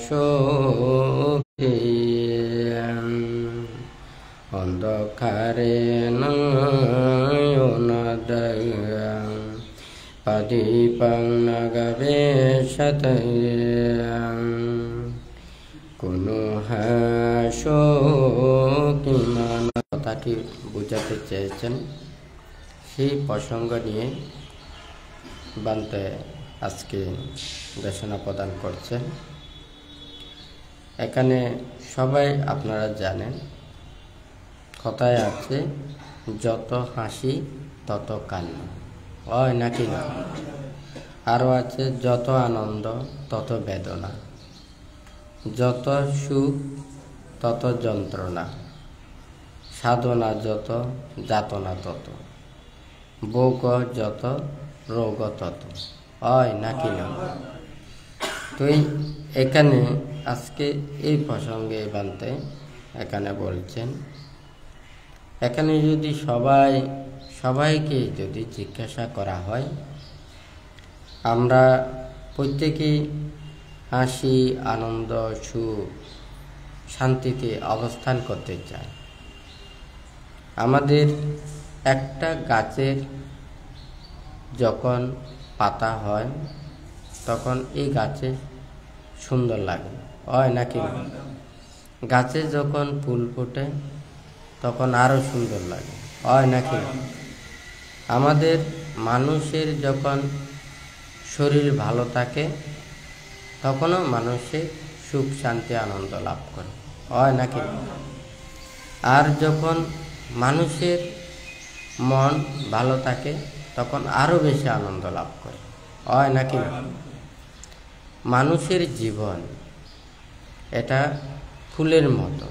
শোকে অন্ধকারে নয়ন পদীপং নগবেশতে কোনো শোকিমান কথাটি বুঝাতে চেয়েছেন, সেই প্রসঙ্গ নিয়ে বান্তে আজকে দেশনা প্রদান করছেন। এখানে সবাই আপনারা জানেন, কথায় আছে যত হাসি তত কান্না, হয় নাকি না? আরও আছে যত আনন্দ তত বেদনা, যত সুখ তত যন্ত্রণা, সাধনা যত যাতনা তত, ভোগ যত রোগ তত, হয় নাকি না? তো এখানে আজকে এই প্রসঙ্গে বানতে এখানে বলছেন, এখানে যদি সবাইকে যদি জিজ্ঞাসা করা হয়, আমরা প্রত্যেকেই হাসি আনন্দ সুখ শান্তিতে অবস্থান করতে চাই। আমাদের একটা গাছের যখন পাতা হয় তখন এই গাছে সুন্দর লাগে, হয় নাকি? গাছে যখন ফুল ফোটে তখন আরো সুন্দর লাগে, হয় নাকি? আমাদের মানুষের যখন শরীর ভালো থাকে তখনও মানুষের সুখ শান্তি আনন্দ লাভ করে, হয় নাকি? আর যখন মানুষের মন ভালো থাকে তখন আরো বেশি আনন্দ লাভ করে, হয় নাকি? মানুষের জীবন এটা ফুলের মতো।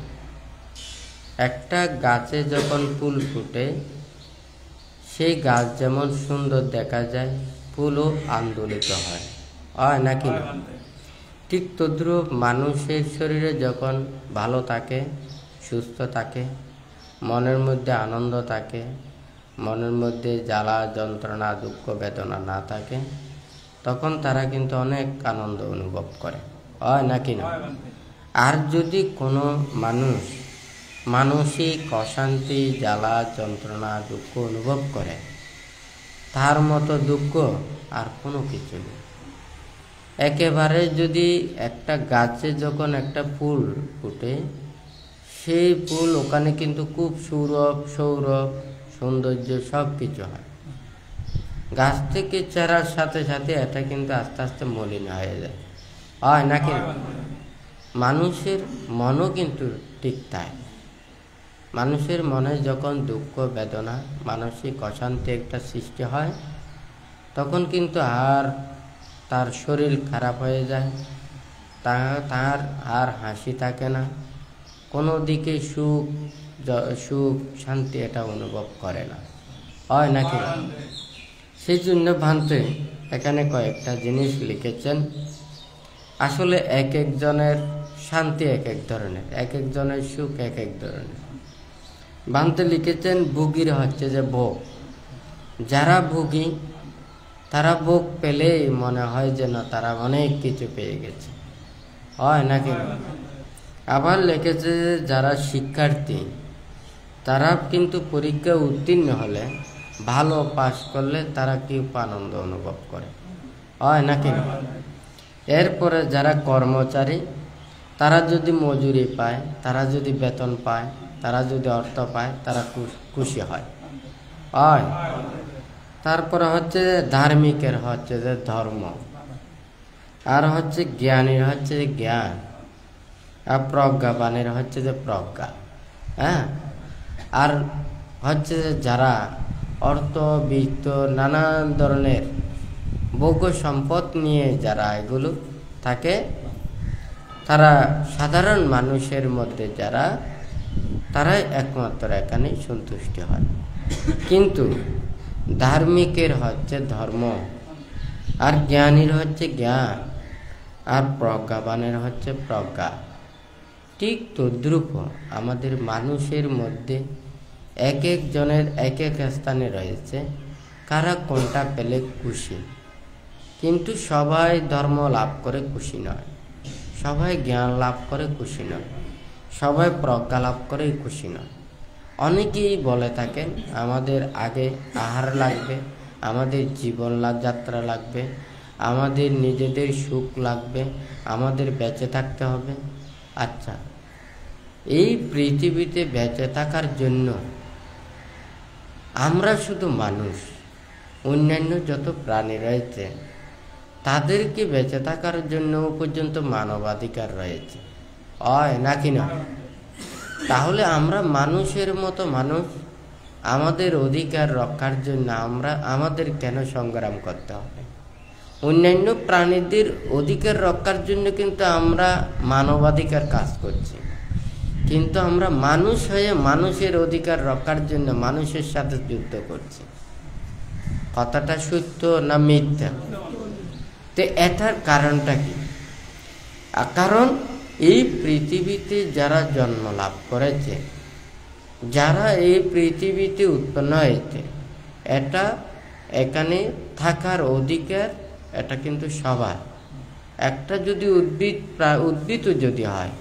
একটা গাছে যখন ফুল ফুটে সেই গাছ যেমন সুন্দর দেখা যায়, ফুলও আন্দোলিত হয়, হয় নাকি? ঠিক তদ্রূপ মানুষের শরীরে যখন ভালো থাকে, সুস্থ থাকে, মনের মধ্যে আনন্দ থাকে, মনের মধ্যে জ্বালা যন্ত্রণা দুঃখ বেদনা না থাকে, তখন তারা কিন্তু অনেক আনন্দ অনুভব করে, হয় নাকি না? আর যদি কোনো মানসিক অশান্তি জ্বালা যন্ত্রণা দুঃখ অনুভব করে, তার মতো দুঃখ আর কোনো কিছু নেই। একেবারে যদি একটা গাছে যখন একটা ফুল ফুটে, সেই ফুল ওখানে কিন্তু খুব সৌরভ সৌন্দর্য সব কিছু হয়। গাছ থেকে চারার সাথে সাথে এটা কিন্তু আস্তে আস্তে মলিন হয়ে যায়, হয় নাকি? মানুষের মনও কিন্তু ঠিক তাই। মানুষের মনে যখন দুঃখ বেদনা মানসিক অশান্তি একটা সৃষ্টি হয়, তখন কিন্তু তার শরীর খারাপ হয়ে যায়, তার আর হাসি থাকে না, কোনো দিকে সুখ শান্তি এটা অনুভব করে না, হয় নাকি? সেই জন্য ভান্তে এখানে কয়েকটা জিনিস লিখেছেন। আসলে এক একজনের শান্তি এক এক ধরনের, এক একজনের সুখ এক এক ধরনের। ভান্তে লিখেছেন ভোগীর হচ্ছে যে ভোগ, যারা ভোগী তারা ভোগ পেলেই মনে হয় যেন তারা অনেক কিছু পেয়ে গেছে, হয় নাকি? আবার লিখেছে যারা শিক্ষার্থী, তারা কিন্তু পরীক্ষা উত্তীর্ণ হলে ভালো পাস করলে তারা কি আনন্দ অনুভব করে, হয় নাকি? এরপরে যারা কর্মচারী, তারা যদি মজুরি পায়, তারা যদি বেতন পায়, তারা যদি অর্থ পায়, তারা খুশি হয়। তারপরে হচ্ছে ধার্মিকের হচ্ছে যে ধর্ম, আর হচ্ছে জ্ঞানীর হচ্ছে যে জ্ঞান, আর প্রজ্ঞাবানের হচ্ছে যে প্রজ্ঞা। হ্যাঁ, আর হচ্ছে যে যারা অর্থ বিত্ত নানান ধরনের ভোগ্য সম্পদ নিয়ে যারা এগুলো থাকে, তারা সাধারণ মানুষের মধ্যে তারাই একমাত্র এখানে সন্তুষ্ট হয়। কিন্তু ধার্মিকের হচ্ছে ধর্ম, আর জ্ঞানীর হচ্ছে জ্ঞান, আর প্রজ্ঞাবানের হচ্ছে প্রজ্ঞা। ঠিক তদ্রূপ আমাদের মানুষের মধ্যে এক একজনের এক এক স্থানে রয়েছে, কারা কোনটা পেলে খুশি। কিন্তু সবাই ধর্ম লাভ করে খুশি নয়, সবাই জ্ঞান লাভ করে খুশি নয়, সবাই প্রজ্ঞা লাভ করে খুশি নয়। অনেকেই বলে থাকেন আমাদের আগে আহার লাগবে, আমাদের জীবন যাত্রা লাগবে, আমাদের নিজেদের সুখ লাগবে, আমাদের বেঁচে থাকতে হবে। আচ্ছা, এই পৃথিবীতে বেঁচে থাকার জন্য আমরা শুধু মানুষ, অন্যান্য যত প্রাণী রয়েছে তাদেরকে বেঁচে থাকার জন্য পর্যন্ত মানবাধিকার রয়েছে, হয় নাকি না? তাহলে আমরা মানুষের মতো মানুষ, আমাদের অধিকার রক্ষার জন্য আমাদের কেন সংগ্রাম করতে হবে? অন্যান্য প্রাণীদের অধিকার রক্ষার জন্য কিন্তু আমরা মানবাধিকার কাজ করছি, কিন্তু আমরা মানুষ হয়ে মানুষের অধিকার রক্ষার জন্য মানুষের সাথে যুদ্ধ করছি। কথাটা সত্য না মিথ্যা? তো এটার কারণটা কি? কারণ এই পৃথিবীতে যারা জন্ম লাভ করেছে, যারা এই পৃথিবীতে উৎপন্ন হয়েছে, এখানে থাকার অধিকার এটা কিন্তু সবার। একটা যদি উদ্ভিদও যদি হয়,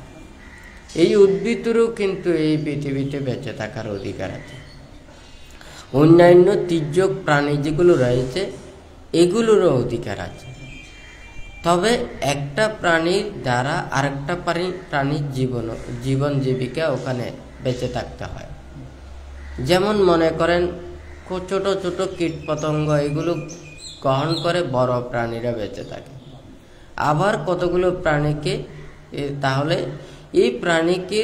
এই উদ্ভিদেরও কিন্তু এই পৃথিবীতে বেঁচে থাকার অধিকার আছে। অন্যান্য তির্যক প্রাণী যেগুলো রয়েছে এগুলোরও অধিকার আছে। তবে একটা প্রাণীর দ্বারা আরেকটা প্রাণীর জীবন জীবিকা ওখানে বেঁচে থাকতে হয়। যেমন মনে করেন ছোট ছোট কীট পতঙ্গ এগুলো গ্রহণ করে বড় প্রাণীরা বেঁচে থাকে। আবার কতগুলো প্রাণীকে, তাহলে এই প্রাণীকে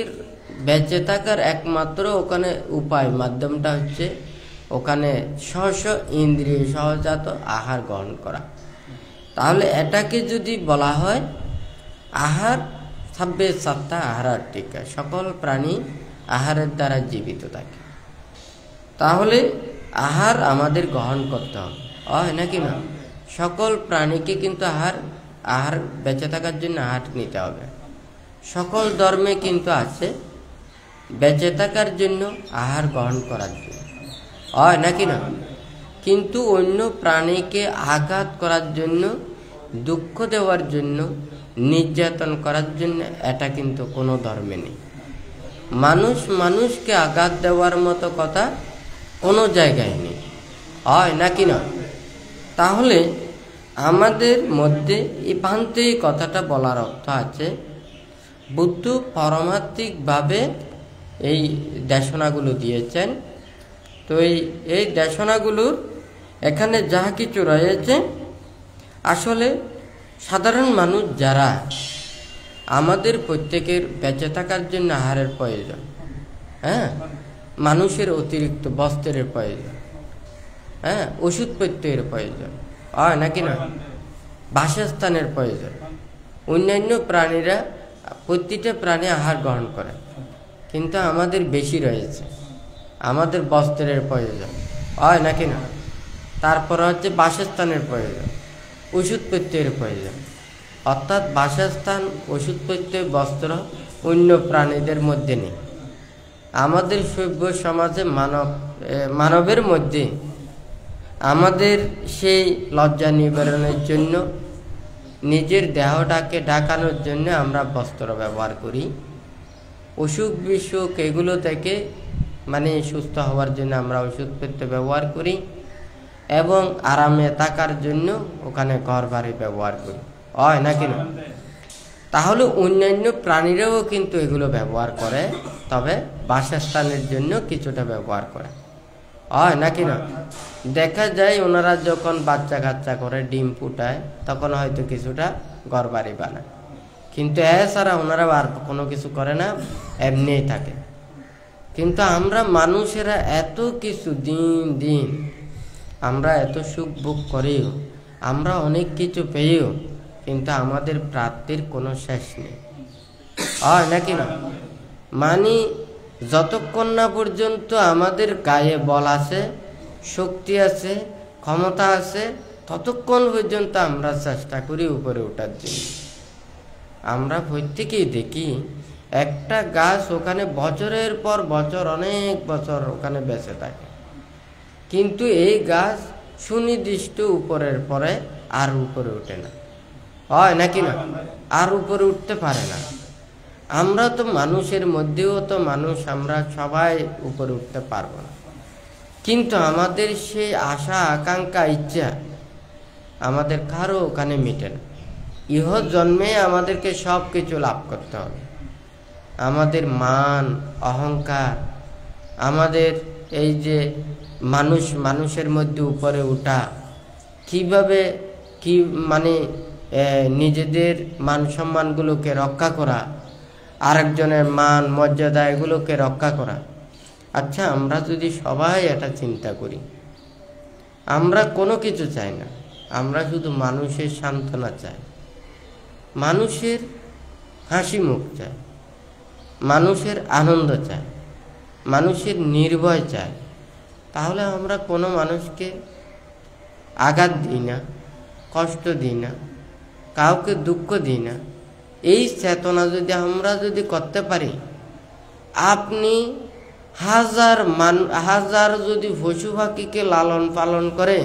বেঁচে থাকার একমাত্র ওখানে উপায় মাধ্যমটা হচ্ছে ওখানে ইন্দ্রিয় সহজাত আহার গ্রহণ করা। তাহলে এটাকে যদি বলা হয় আহার, সাব্বে সাত্তা আহার টিকা, সকল প্রাণী আহারের দ্বারা জীবিত থাকে। তাহলে আহার আমাদের গ্রহণ করতে হবে, হয় নাকি না? সকল প্রাণীকে কিন্তু আহার বেঁচে থাকার জন্য আহার নিতে হবে। সকল ধর্মে কিন্তু আছে বেঁচে থাকার জন্য আহার গ্রহণ করার জন্য, হয় নাকি না? কিন্তু অন্য প্রাণীকে আঘাত করার জন্য, দুঃখ দেওয়ার জন্য, নির্যাতন করার জন্য এটা কিন্তু কোনো ধর্মে নেই। মানুষকে আঘাত দেওয়ার মতো কথা কোনো জায়গায় নেই, হয় নাকি না? তাহলে আমাদের মধ্যে এই প্রান্তে কথাটা বলার অর্থ আছে, বুদ্ধ পারমার্থিকভাবে এই দেশনাগুলো দিয়েছেন। তো এই দেশনাগুলোর এখানে যাহা কিছু রয়েছে, আসলে সাধারণ মানুষ যারা, আমাদের প্রত্যেকের বেঁচে থাকার জন্য আহারের প্রয়োজন, মানুষের অতিরিক্ত বস্ত্রের প্রয়োজন, ওষুধ প্রত্যয়ের প্রয়োজন, হয় নাকি না? বাসস্থানের প্রয়োজন। অন্যান্য প্রাণীরা, প্রতিটা প্রাণী আহার গ্রহণ করে, কিন্তু আমাদের বেশি রয়েছে, আমাদের বস্ত্রের প্রয়োজন, হয় নাকি না? তারপর হচ্ছে বাসস্থানের প্রয়োজন, ওষুধ প্রত্যয়ের প্রয়োজন। অর্থাৎ বাসস্থান, ওষুধ প্রত্যয়, বস্ত্র অন্য প্রাণীদের মধ্যে নেই। আমাদের সভ্য সমাজে মানবের মধ্যে আমাদের সেই লজ্জা নিবারণের জন্য, নিজের দেহটাকে ঢাকানোর জন্য আমরা বস্ত্র ব্যবহার করি। অসুখ বিসুখ এগুলো থেকে সুস্থ হওয়ার জন্য আমরা ওষুধ প্রত্যয় ব্যবহার করি, এবং আরামে থাকার জন্য ওখানে ঘর বাড়ি ব্যবহার করি, হয় নাকি না? তাহলে অন্যান্য প্রাণীরাও কিন্তু এগুলো ব্যবহার করে, তবে বাসস্থানের জন্য কিছুটা ব্যবহার করে, হয় নাকি না? দেখা যায় ওনারা যখন বাচ্চা কাচ্চা করে, ডিম ফুটায়, তখন হয়তো কিছুটা ঘর বাড়ি বানায়, কিন্তু এছাড়া ওনারা আর কোনো কিছু করে না, এমনিই থাকে। কিন্তু আমরা মানুষেরা এত কিছু দিন আমরা এত সুখ ভোগ করেও, আমরা অনেক কিছু পেয়েও, কিন্তু আমাদের প্রাপ্তির কোনো শেষ নেই, হয় নাকি না? যতক্ষণ না পর্যন্ত আমাদের গায়ে বল আছে, শক্তি আছে, ক্ষমতা আছে, ততক্ষণ পর্যন্ত আমরা চেষ্টা করি উপরে ওঠার জন্য। আমরা প্রত্যেকেই দেখি একটা গাছ ওখানে বছরের পর বছর, অনেক বছর ওখানে বেঁচে থাকে, কিন্তু এই গাছ সুনির্দিষ্ট উপরের পরে আর উপরে ওঠে না। হয় নাকি না, আর উপরে উঠতে পারে না। আমরা তো মানুষের মধ্যেও তো মানুষ, আমরা সবাই উপরে উঠতে পারবো না, কিন্তু আমাদের সেই আশা আকাঙ্ক্ষা ইচ্ছা আমাদের কারো ওখানে মিটে না। ইহ জন্মে আমাদেরকে সব কিছু লাভ করতে হবে। আমাদের মান অহংকার, আমাদের এই যে মানুষের মধ্যে উপরে ওঠা, কিভাবে কি মানে নিজেদের মান সম্মানগুলোকে রক্ষা করা, আরেকজনের মান মর্যাদা এগুলোকে রক্ষা করা। আচ্ছা, আমরা যদি সবাই এটা চিন্তা করি, আমরা কোনো কিছু চাই না, আমরা শুধু মানুষের সান্ত্বনা চাই, মানুষের হাসি মুখ চাই, মানুষের আনন্দ চাই, মানুষের নির্ভয় চাই, তাহলে আমরা কোনো মানুষকে আঘাত দিই না, কষ্ট দিই না, কাউকে দুঃখ দিই না। এই চেতনা আমরা যদি করতে পারি, আপনি হাজার যদি পশু পাখিকে লালন পালন করে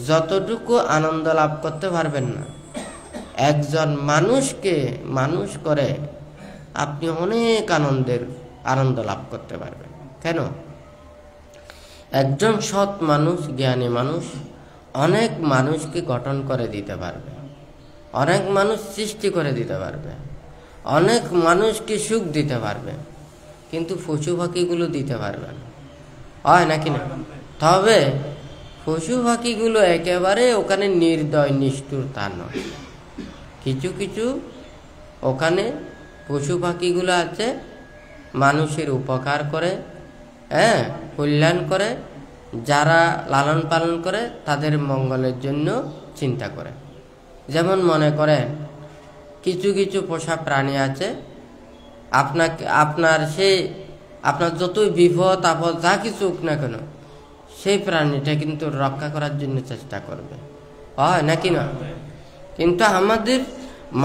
যতটুকু আনন্দ লাভ করতে পারবেন না, একজন মানুষকে মানুষ করে আপনি অনেক আনন্দ লাভ করতে পারবেন। কেন? একজন সৎ মানুষ, জ্ঞানী মানুষ অনেক মানুষকে গঠন করে দিতে পারবে, অনেক মানুষ সৃষ্টি করে দিতে পারবে, অনেক মানুষকে সুখ দিতে পারবে, কিন্তু পশু পাখিগুলো দিতে পারবে না। হয় নাকি না? তবে পশু পাখিগুলো একেবারে ওখানে নির্দয় নিষ্ঠুর তা নয়। কিছু কিছু ওখানে পশু পাখিগুলো আছে মানুষের উপকার করে, কল্যাণ করে, যারা লালন পালন করে তাদের মঙ্গলের জন্য চিন্তা করে। যেমন মনে করেন কিছু কিছু পোষা প্রাণী আছে, আপনার যতই বিপদ আপদ যা কিছু হোক না কেন, সেই প্রাণীটা কিন্তু রক্ষা করার জন্য চেষ্টা করবে। হয় নাকি না? কিন্তু আমাদের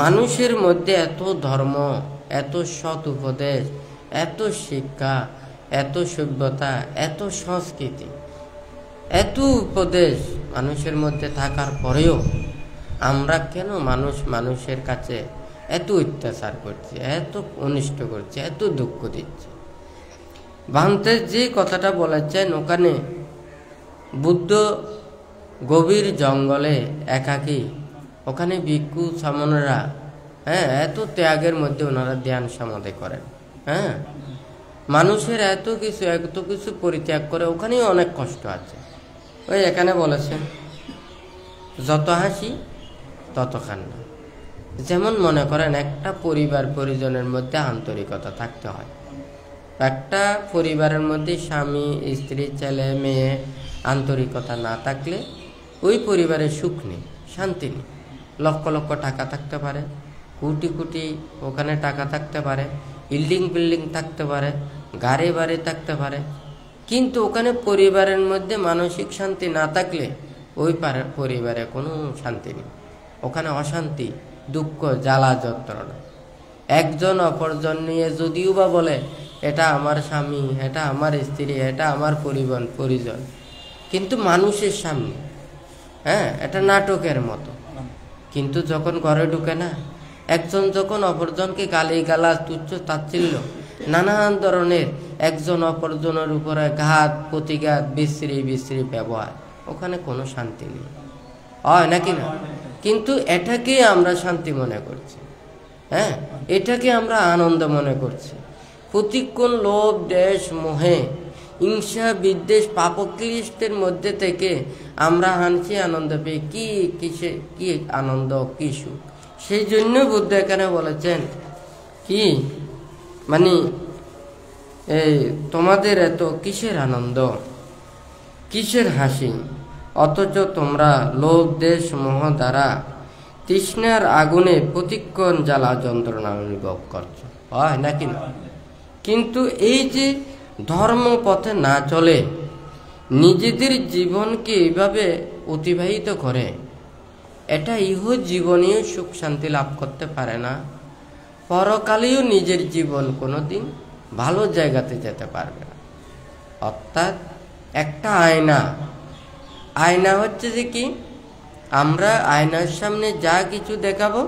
মানুষের মধ্যে এত ধর্ম, এত সৎ উপদেশ, এত শিক্ষা, এত সভ্যতা, এত সংস্কৃতি, এত উপদেশ মানুষের মধ্যে থাকার পরেও আমরা কেন মানুষের কাছে এত অত্যাচার করছি, এত অনিষ্ট করছি, এত দুঃখ দিচ্ছি? ভান্তে যে কথাটা বলেছেন, ওখানে বুদ্ধ গভীর জঙ্গলে একাকী, ওখানে ভিক্ষু সামনেরা এত ত্যাগের মধ্যে ওনারা ধ্যান সমাধি করেন। মানুষের এত কিছু পরিত্যাগ করে, ওখানেই অনেক কষ্ট আছে। ওই এখানে বলেছেন যত হাসি তত কান্না। যেমন মনে করেন একটা পরিবার পরিজনের মধ্যে আন্তরিকতা থাকতে হয়। একটা পরিবারের মধ্যে স্বামী স্ত্রী ছেলে মেয়ে আন্তরিকতা না থাকলে ওই পরিবারের সুখ নেই, শান্তি নেই। লক্ষ লক্ষ টাকা থাকতে পারে, কোটি কোটি ওখানে টাকা থাকতে পারে, বিল্ডিং থাকতে পারে, গাড়ি বাড়ি থাকতে পারে, কিন্তু ওখানে পরিবারের মধ্যে মানসিক শান্তি না থাকলে ওই পরিবারে কোনো শান্তি নেই। ওখানে অশান্তি, দুঃখ, জ্বালা যন্ত্রণা। একজন অপরজন নিয়ে যদিও বা বলে এটা আমার স্বামী, এটা আমার স্ত্রী, এটা আমার পরিজন, কিন্তু মানুষের সামনে এটা নাটকের মতো। কিন্তু যখন ঘরে ঢুকে না, একজন যখন অপরজনকে গালিগালাজ, তুচ্ছ তাচ্ছিল্য, নানান ধরনের একজন অপরজনের উপরে ঘাত প্রতিঘাত, বিশ্রী ব্যবহার, ওখানে কোনো শান্তি নেই। হয় নাকি না? কিন্তু এটাকে আমরা শান্তি মনে করছি, এটাকে আমরা আনন্দ মনে করছি। প্রতিক্ষণ লোভ, দেশ, মোহে, হিংসা, বিদ্বেষ, পাপক্লিষ্টের মধ্যে থেকে আমরা হানছি আনন্দ পেয়ে কি আনন্দ, কি সুখ। সেই জন্য বুদ্ধ এখানে বলেছেন কি মানে তোমাদের এত কিসের আনন্দ, কিসের হাসি, অথচ তোমরা লোভ, দেশ, মোহ দ্বারা তৃষ্ণার আগুনে প্রতিক্ষণ জ্বালা যন্ত্রণা অনুভব করছো। হয় নাকি না? কিন্তু এই যে ধর্ম পথে না চলে, নিজেদের জীবনকে এইভাবে অতিবাহিত করে, এটা জীবনেও সুখ শান্তি লাভ করতে পারে না, পরকালেও নিজের জীবন কোনোদিন ভালো জায়গাতে যেতে পারবে না। অর্থাৎ একটা আয়না হচ্ছে যে কি, আমরা আয়নার সামনে যা কিছু দেখাবো,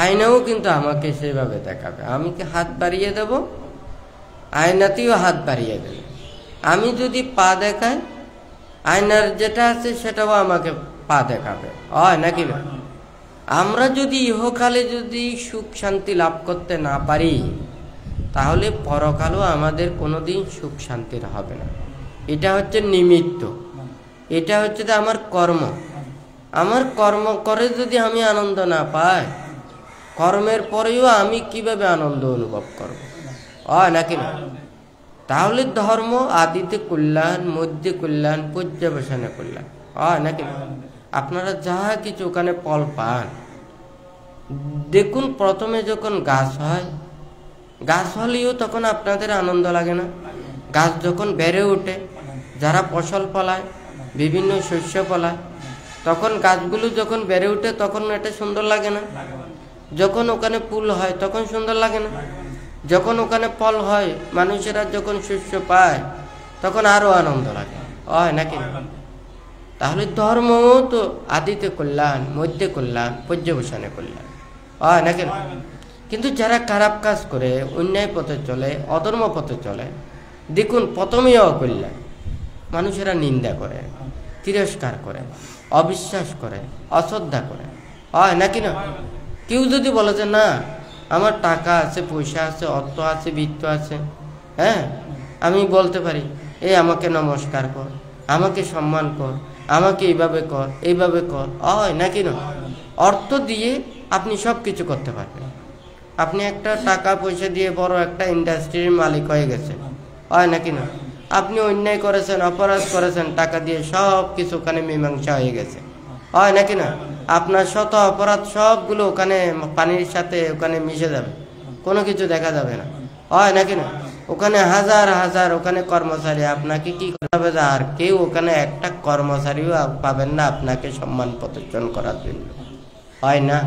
আয়নাও কিন্তু আমাকে সেভাবে দেখাবে। আমি কি হাত বাড়িয়ে দেব, আয়নাতেও হাত বাড়িয়ে দেবে। আমি যদি পা দেখাই, আয়নার যেটা আছে সেটাও আমাকে পা দেখাবে, হয় নাকি না? আমরা যদি ইহকালে যদি সুখ শান্তি লাভ করতে না পারি, তাহলে পরকালও আমাদের কোনোদিন সুখ শান্তির হবে না। এটা হচ্ছে নিমিত্ত, এটা হচ্ছে আমার কর্ম। আমার কর্ম করে যদি আমি আনন্দ না পাই, কর্মের পরেও আমি কিভাবে আনন্দ অনুভব করব, হয় নাকি না? তাহলে ধর্ম আদিতে কল্যাণ, মধ্যে কল্যাণ, পর্যবেশনে কল্যাণ, হয় নাকি না? আপনারা যা কিছু ওখানে ফল পান, দেখুন প্রথমে যখন গাছ হয়, গাছ হলেও তখন আপনাদের আনন্দ লাগে না? গাছ যখন বেড়ে ওঠে, যারা ফসল ফলায়, বিভিন্ন শস্য ফলায়, তখন গাছগুলো যখন বেড়ে ওঠে তখন এটা সুন্দর লাগে না? যখন ওখানে ফুল হয় তখন সুন্দর লাগে না? যখন ওখানে ফল হয়, মানুষেরা যখন শস্য পায় তখন আরো আনন্দ লাগে, হয় নাকি? তাহলে ধর্মও তো আদিতে কল্যাণ, মধ্যে কল্যাণ, পর্যবেশনে কল্যাণ, হয় নাকি? কিন্তু যারা খারাপ কাজ করে, অন্যায় পথে চলে, অধর্ম পথে চলে, দেখুন প্রথমেই অকল্যাণ। মানুষেরা নিন্দা করে, তিরস্কার করে, অবিশ্বাস করে, অশ্রদ্ধা করে, হয় নাকি না? কেউ যদি বলে যে না, আমার টাকা আছে, পয়সা আছে, অর্থ আছে, বৃত্ত আছে, হ্যাঁ, আমি বলতে পারি, এই আমাকে নমস্কার কর, আমাকে সম্মান কর, আমাকে এইভাবে কর, এইভাবে কর, হয় নাকি না? অর্থ দিয়ে আপনি সব কিছু করতে পারবেন। আপনি একটা টাকা পয়সা দিয়ে বড় একটা ইন্ডাস্ট্রির মালিক হয়ে গেছেন, হয় নাকি না? আপনি অন্যায় করেছেন, অপরাধ করেছেন, টাকা দিয়ে সব কিছু ওখানে মীমাংসা হয়ে গেছে, হয় নাকি না? আপনার শত অপরাধ সবগুলো ওখানে পানির সাথে ওখানে মিশে যাবে, কোনো কিছু দেখা যাবে না, হয় নাকি না? ওখানে হাজার হাজার ওখানে কর্মচারী আপনাকে কি করবে, আর কেউ ওখানে একটা কর্মচারীও পাবেন না আপনাকে সম্মান প্রদর্শন করার জন্য, হয় না?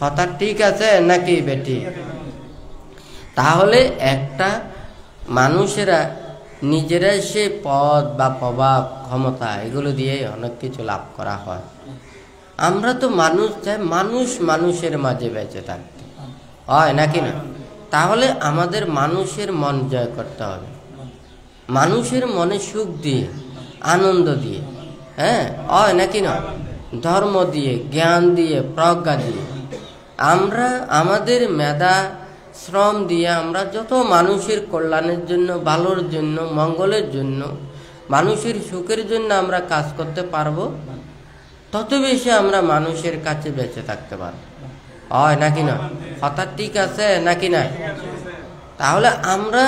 কথা ঠিক আছে নাকি বেটি? তাহলে একটা মানুষেরা নিজেরা সে পদ বা প্রভাব, ক্ষমতা, এগুলো দিয়ে অনেক কিছু লাভ করা হয়। আমরা তো মানুষ চাই মানুষ মানুষের মাঝে বেঁচে থাকতে, হয় নাকি না? তাহলে আমাদের মানুষের মন জয় করতে হবে, মানুষের মনে সুখ দিয়ে, আনন্দ দিয়ে, হ্যাঁ, হয় নাকি না? ধর্ম দিয়ে, জ্ঞান দিয়ে, প্রজ্ঞা দিয়ে, আমরা আমাদের মেধা শ্রম দিয়ে আমরা যত মানুষের কল্যাণের জন্য, ভালোর জন্য, মঙ্গলের জন্য, মানুষের সুখের জন্য আমরা কাজ করতে পারবো, তত বেশি আমরা মানুষের কাছে বেঁচে থাকতে পারবো, হয় নাকি না? কথা ঠিক আছে নাকি না? তাহলে আমরা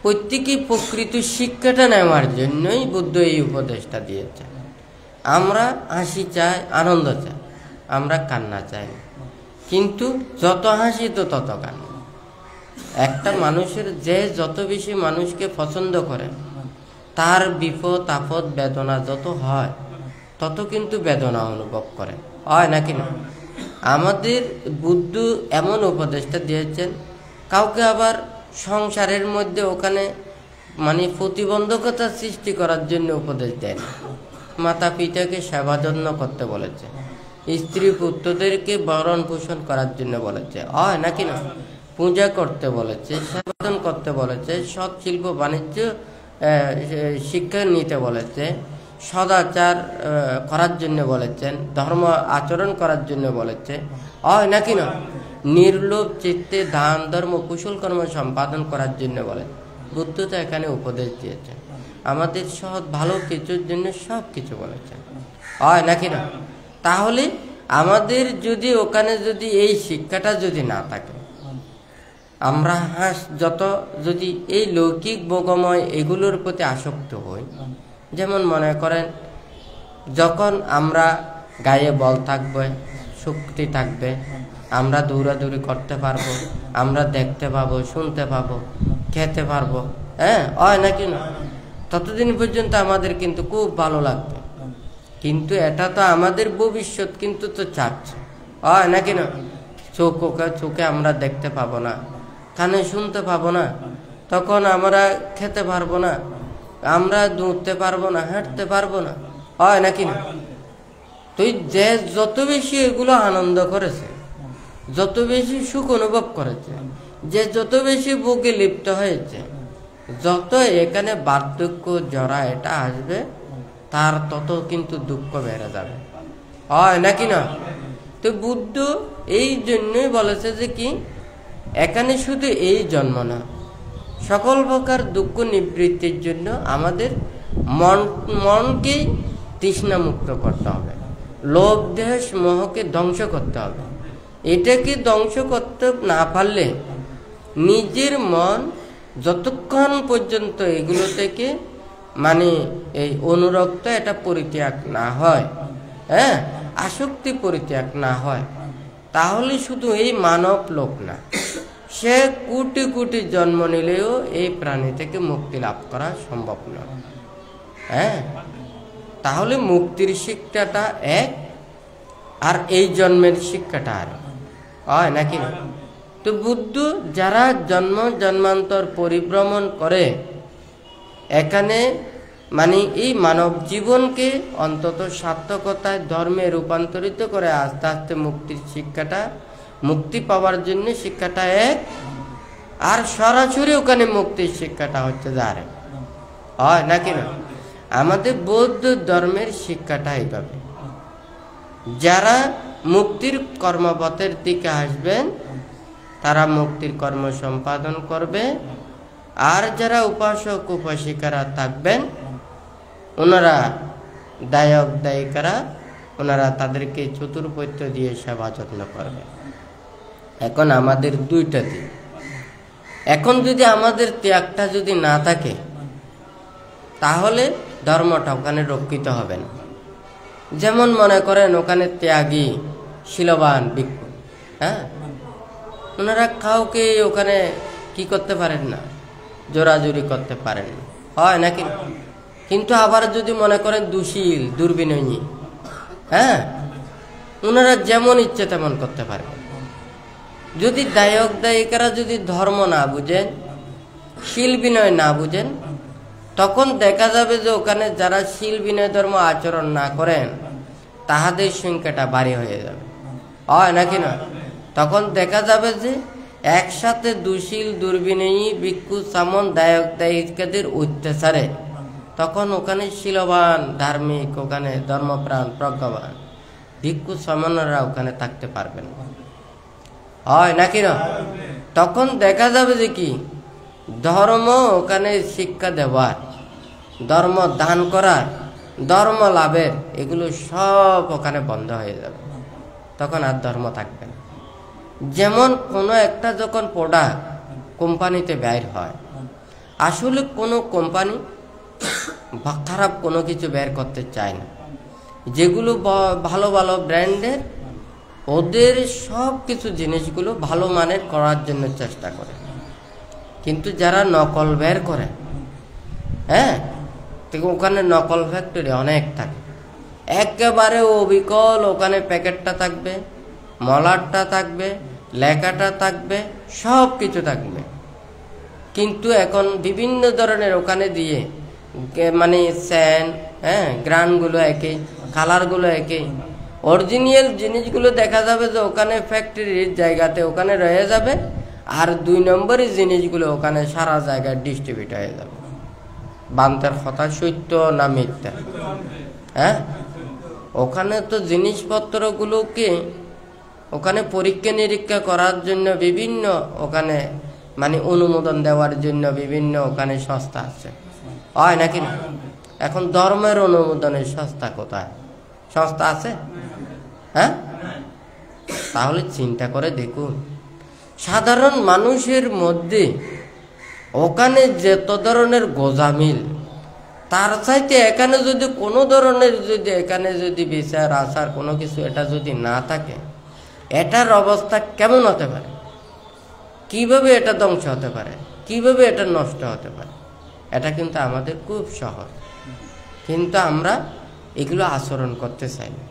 প্রত্যেকে প্রকৃত শিক্ষাটা নেওয়ার জন্যই বুদ্ধ এই উপদেশটা দিয়েছে। আমরা হাসি চাই, আনন্দ চাই, আমরা কান্না চাই, কিন্তু যত হাসি তো তত কান্না। একটা মানুষের যে যত বেশি মানুষকে পছন্দ করে, তার বিপদ আপদ বেদনা যত হয় তত কিন্তু বেদনা অনুভব করে, হয় নাকি না? আমাদের বুদ্ধ এমন উপদেশটা দিয়েছেন, কাউকে আবার সংসারের মধ্যে ওখানে মানে প্রতিবন্ধকতা সৃষ্টি করার জন্য উপদেশ দেন। মাতা পিতাকে সেবা যত্ন করতে বলেছে, স্ত্রী পুত্রদেরকে ভরণ পোষণ করার জন্য বলেছে, হয় নাকি না? পূজা করতে বলেছে, সেবাদন করতে বলেছে, সৎ শিল্প বাণিজ্য শিক্ষা নিতে বলেছে, সদাচার করার জন্য বলেছেন, ধর্ম আচরণ করার জন্য বলেছে, হয় নাকি না? নির্লোভ চিত্তে দান ধর্ম কুশল কর্ম সম্পাদন করার জন্য বলে। বুদ্ধ তো এখানে উপদেশ দিয়েছেন, আমাদের সৎ ভালো কিছুর জন্য সব কিছু বলেছেন, হয় নাকি না? তাহলে আমাদের যদি ওখানে যদি এই শিক্ষাটা যদি না থাকে, আমরা যত যদি এই লৌকিক ভোগময় এগুলোর প্রতি আসক্ত হই, যেমন মনে করেন যখন আমরা গায়ে বল থাকবে, শক্তি থাকবে, আমরা দৌড়াদৌড়ি করতে পারবো, আমরা দেখতে পাবো, শুনতে পাবো, খেতে পারবো, হ্যাঁ, হয় নাকি না? ততদিন পর্যন্ত আমাদের কিন্তু খুব ভালো লাগবে, কিন্তু এটা তো আমাদের ভবিষ্যৎ কিন্তু তো চাচ্ছে, হয় নাকি না? চোখে আমরা দেখতে পাবো না, কানে শুনতে পাবো না, তখন আমরা খেতে পারবো না, আমরা দৌড়তে পারবো না, হাঁটতে পারবো না, হয় নাকি না? তো তুই যে যত বেশি এগুলো আনন্দ করেছে, যত বেশি সুখ অনুভব করেছে, যে যত বেশি ভোগে লিপ্ত হয়েছে, যত এখানে বার্ধক্য জরা এটা আসবে, তার তত কিন্তু দুঃখ বেড়ে যাবে, হয় নাকি না? তো বুদ্ধ এই জন্যই বলেছে যে কি, এখানে শুধু এই জন্ম না, সকল প্রকার দুঃখ নিবৃত্তির জন্য আমাদের মনকেই তৃষ্ণা মুক্ত করতে হবে, লোভ দেশ মোহকে ধ্বংস করতে হবে। এটাকে ধ্বংস করতে না পারলে নিজের মন যতক্ষণ পর্যন্ত এগুলো থেকে মানে এই অনুরক্ত এটা পরিত্যাগ না হয়, হ্যাঁ, আসক্তি পরিত্যাগ না হয়, তাহলে শুধু এই মানব লোক না, সে কোটি কোটি জন্ম নিলেও এই প্রাণী থেকে মুক্তি লাভ করা সম্ভব নয়। হ্যাঁ, তাহলে মুক্তির শিক্ষাটা এক, আর এই জন্মের শিক্ষাটা আর হয় নাকি? তো বুদ্ধ যারা জন্ম জন্মান্তর পরিভ্রমণ করে এখানে মানে এই মানব জীবনকে অন্তত সার্থকতায় ধর্মে রূপান্তরিত করে আস্তে আস্তে মুক্তির শিক্ষাটা, মুক্তি পাওয়ার জন্য শিক্ষাটা এক, আর সরাসরি ওখানে মুক্তির শিক্ষাটা হচ্ছে যারে হয় নাকি না? আমাদের বৌদ্ধ ধর্মের শিক্ষাটা এইভাবে, যারা মুক্তির কর্মপথের দিকে আসবেন তারা মুক্তির কর্ম সম্পাদন করবে, আর যারা উপাসক উপাসিকারা থাকবেন ওনারা দায়ক দায়িকারা, ওনারা তাদেরকে চতুর্পত্য দিয়ে সেবা যত্ন করবে। এখন আমাদের দুইটা দিক, এখন যদি আমাদের ত্যাগটা যদি না থাকে তাহলে ধর্মটা ওখানে রক্ষিত হবে না। যেমন মনে করেন ওখানে ত্যাগী শীলবান ভিক্ষু, হ্যাঁ, ওনারা কাউকে ওখানে কি করতে পারেন না, জোরাজুরি করতে পারেন না, হয় নাকি? কিন্তু আবার যদি মনে করেন দুশীল দুর্বিনয়ী, হ্যাঁ, ওনারা যেমন ইচ্ছে তেমন করতে পারবেন। যদি দায়ক দায়িকারা যদি ধর্ম না বুঝেন, শীল বিনয় না বুঝেন, তখন দেখা যাবে যে ওখানে যারা শীল বিনয় ধর্ম আচরণ না করেন তাহাদের সংখ্যাটা ভারী হয়ে যাবে, হয় নাকি না? তখন দেখা যাবে যে একসাথে দুশীল দুর্বিনয়ী ভিক্ষু সামন দায়ক দায়িকাদের অত্যাচারে তখন ওখানে শীলবান ধার্মিক, ওখানে ধর্মপ্রাণ প্রজ্ঞাবান ভিক্ষু সামনরা ওখানে থাকতে পারবেন, হয় নাকি না? তখন দেখা যাবে যে কি, ধর্ম ওখানে শিক্ষা দেওয়ার, ধর্ম দান করার, ধর্ম লাভের এগুলো সব ওখানে বন্ধ হয়ে যাবে, তখন আর ধর্ম থাকবে না। যেমন কোনো একটা যখন প্রোডাক্ট কোম্পানিতে বের হয়, আসলে কোনো কোম্পানি খারাপ কোনো কিছু বের করতে চায় না, যেগুলো ভালো ভালো ব্র্যান্ডের ওদের সব কিছু জিনিসগুলো ভালো মানের করার জন্য চেষ্টা করে। কিন্তু যারা নকল বের করে, হ্যাঁ, ওখানে নকল ফ্যাক্টরি অনেক থাকে, একেবারে অবিকল ওখানে প্যাকেটটা থাকবে, মলারটা থাকবে, লেখাটা থাকবে, সব কিছু থাকবে। কিন্তু এখন বিভিন্ন ধরনের ওখানে দিয়ে মানে স্যান, হ্যাঁ, গ্রানগুলো একই, কালারগুলো একই, অরিজিনাল জিনিসগুলো দেখা যাবে যে ওখানে ফ্যাক্টরির জায়গাতে ওখানে রয়ে যাবে, আর 2 নম্বরের জিনিসগুলো ওখানে সারা জায়গায় ডিস্ট্রিবিউট হয়ে যাবে। বান্তার কথা সত্য না মিথ্যা? হ্যাঁ, ওখানে তো জিনিসপত্রগুলোকে ওখানে পরীক্ষা নিরীক্ষা করার জন্য বিভিন্ন ওখানে মানে অনুমোদন দেওয়ার জন্য বিভিন্ন ওখানে সংস্থা আছে, হয় নাকি না? এখন ধর্মের অনুমোদনের সংস্থা কোথায়? সংস্থা আছে? হ্যাঁ, তাহলে চিন্তা করে দেখুন, সাধারণ মানুষের মধ্যে ওখানে যত ধরনের গোজামিল, তার চাইতে এখানে যদি কোনো ধরনের যদি এখানে যদি বিচার আচার কোনো কিছু এটা যদি না থাকে, এটার অবস্থা কেমন হতে পারে? কিভাবে এটা ধ্বংস হতে পারে? কিভাবে এটা নষ্ট হতে পারে? এটা কিন্তু আমাদের খুব সহজ, কিন্তু আমরা এগুলো আচরণ করতে চাই না,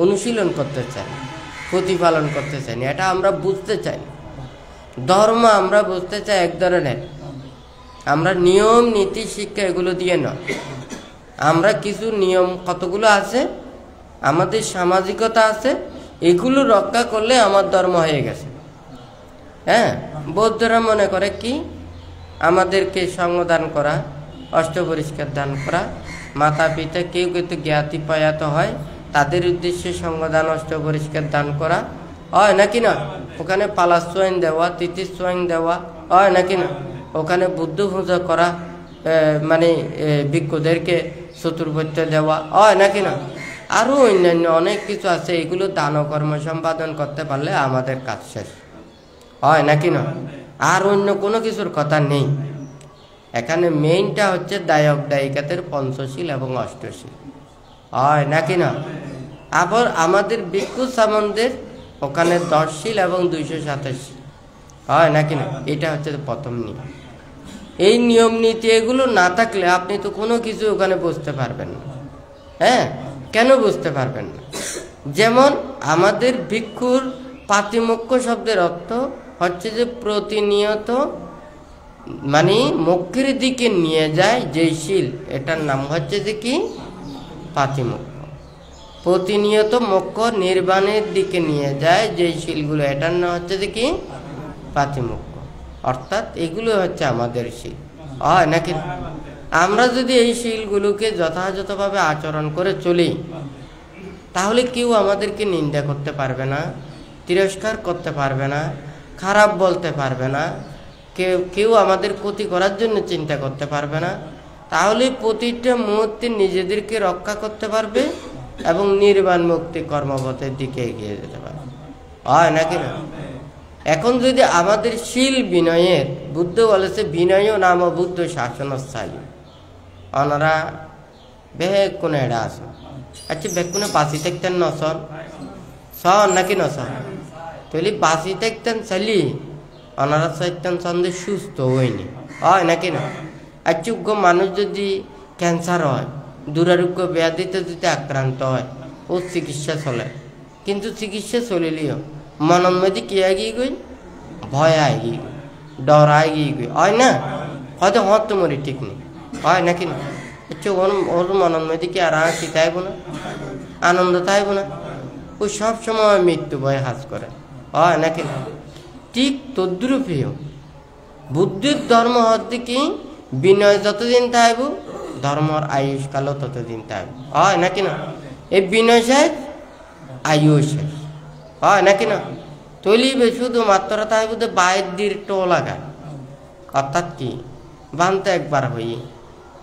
অনুশীলন করতে চাই না, প্রতিপালন করতে চাই না, এটা আমরা বুঝতে চাই না। ধর্ম আমরা বুঝতে চাই এক ধরনের, আমরা নিয়ম নীতি শিক্ষা এগুলো দিয়ে নয়, আমরা কিছু নিয়ম কতগুলো আছে আমাদের সামাজিকতা আছে, এগুলো রক্ষা করলে আমার ধর্ম হয়ে গেছে। হ্যাঁ, বৌদ্ধরা মনে করে কি আমাদেরকে সঙ্গ দান করা, অষ্টপরিষ্কার দান করা, মাতা পিতা কেউ কেউ তো জ্ঞাতি প্রয়াত হয়, তাদের উদ্দেশ্যে সঙ্গদান অষ্টপরিষ্কার দান করা হয় নাকি না? ওখানে পালা সোয়াইন দেওয়া, তিথি সোয়াইন দেওয়া হয় নাকি না? ওখানে বুদ্ধ পূজা করা, মানে ভিক্ষুদেরকে চতুর্ভুজ দেওয়া হয় নাকি না? আরও অন্যান্য অনেক কিছু আছে, এগুলো দান কর্ম সম্পাদন করতে পারলে আমাদের কাজ শেষ হয় নাকি না? আর অন্য কোনো কিছুর কথা নেই। এখানে মেইনটা হচ্ছে দায়ক দায়িকাদের পঞ্চশীল এবং অষ্টশীল হয় নাকি না? আবার আমাদের ভিক্ষু সামনদের ওখানে 10 শীল এবং 227 হয় নাকি না? এটা হচ্ছে প্রথম নিয়ম। এই নিয়ম নীতি এগুলো না থাকলে আপনি তো কোনো কিছু ওখানে বুঝতে পারবেন না। হ্যাঁ, কেন বুঝতে পারবেন না? যেমন আমাদের ভিক্ষুর পাতিমোক্ষ শব্দের অর্থ হচ্ছে যে প্রতিনিয়ত, মানে মোক্ষের দিকে নিয়ে যায় যেই শীল, এটার নাম হচ্ছে যে কি পাতিমোক্ষ। প্রতিনিয়ত মোক্ষ নির্বাণের দিকে নিয়ে যায় যেই শীলগুলো, এটার নাম হচ্ছে যে কি পাতিমোক্ষ। অর্থাৎ এগুলো হচ্ছে আমাদের শীল হয় নাকি? আমরা যদি এই শীলগুলোকে যথাযথভাবে আচরণ করে চলি, তাহলে কেউ আমাদেরকে নিন্দা করতে পারবে না, তিরস্কার করতে পারবে না, খারাপ বলতে পারবে না, কেউ আমাদের ক্ষতি করার জন্য চিন্তা করতে পারবে না। তাহলে প্রতিটা মুহূর্তে নিজেদেরকে রক্ষা করতে পারবে এবং নির্বাণ মুক্তি কর্মপথের দিকে এগিয়ে যেতে পারবে হয় নাকি না? এখন যদি আমাদের শীল বিনয়ের, বুদ্ধ বলেছে বিনয় নাম বুদ্ধ শাসনস্থায়ী, ওনারা বেগ কোনো এডা আসন, আচ্ছা বেগ কোনো বাঁচি থাকতেন নসন সন নাকি নসন? তাহলে বাঁচি থাকতেন চালি ওনারা চাইতেন সন্দেহ সুস্থ হয়নি হয় নাকি না? আর যোগ্য মানুষ যদি ক্যান্সার হয়, দুরারোগ্য ব্যাধিতে যদি আক্রান্ত হয়, ও চিকিৎসা চলে, কিন্তু চিকিৎসা চলিলেও মনের মধ্যে কি আগিয়ে গই, ভয় আগিয়ে গই, ডর আগিয়ে গই হয় না? হয়তো হত মরি ঠিক নেই হয় নাকি না? আচ্ছা ওর মনের মধ্যে কি আর হাসি থাকবো না, আনন্দ থাকবো না? ও সবসময় মৃত্যু ভয় হাস করে হয় নাকি না? ঠিক তদ্রূপেও বুদ্ধির ধর্ম হচ্ছে কি বিনয় যতদিন থাকব ধর্মর আয়ুষ্কালও ততদিন থাকব হয় নাকি না? এই বিনয় শেষ আয়ু শেষ হয় নাকি না? তলিবে শুধুমাত্র থাকব বাইর দির টো লাগায়, অর্থাৎ কি বানতে একবার হই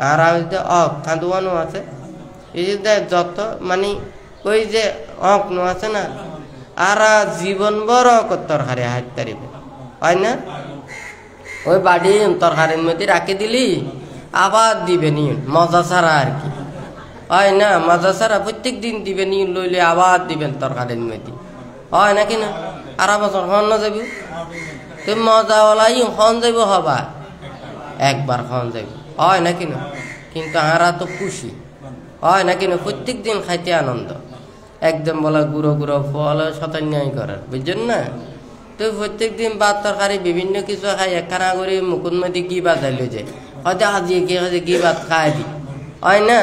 আর কাঁদুয়ানো আছে, এই যে যত মানে ওই যে নো আছে না, আর জীবন বড় তরকারি হাত তারিবে হয় না? ওই বাড়ি তরকারির মধ্যে রাখি দিলি আবার দিবে নি, মজা ছাড়া আর কি হয় না? মজা ছাড়া প্রত্যেক দিন দিবে নি, লইলে আবার দিবেন তরকারির মধ্যে হয় নাকি না? আর বছর হন না যাবি তুই মজাওয়ালাই হন যাব হবা একবার হন যাবি হয় নাকি না? কিন্তু আরা তো খুশি হয় নাকি না? প্রত্যেক দিন খাইতে আনন্দ, একদম বলা গুঁড়ো গুঁড়ো ফল শতান্যায় করার, বুঝছেন না? তো প্রত্যেক দিন ভাত তরকারি বিভিন্ন কিছু খাই, একখানা করে মুকুট মধ্যে ঘি বাজাই লই যায়, হয়তো আজি ঘি ভাত খাই দি হয় না?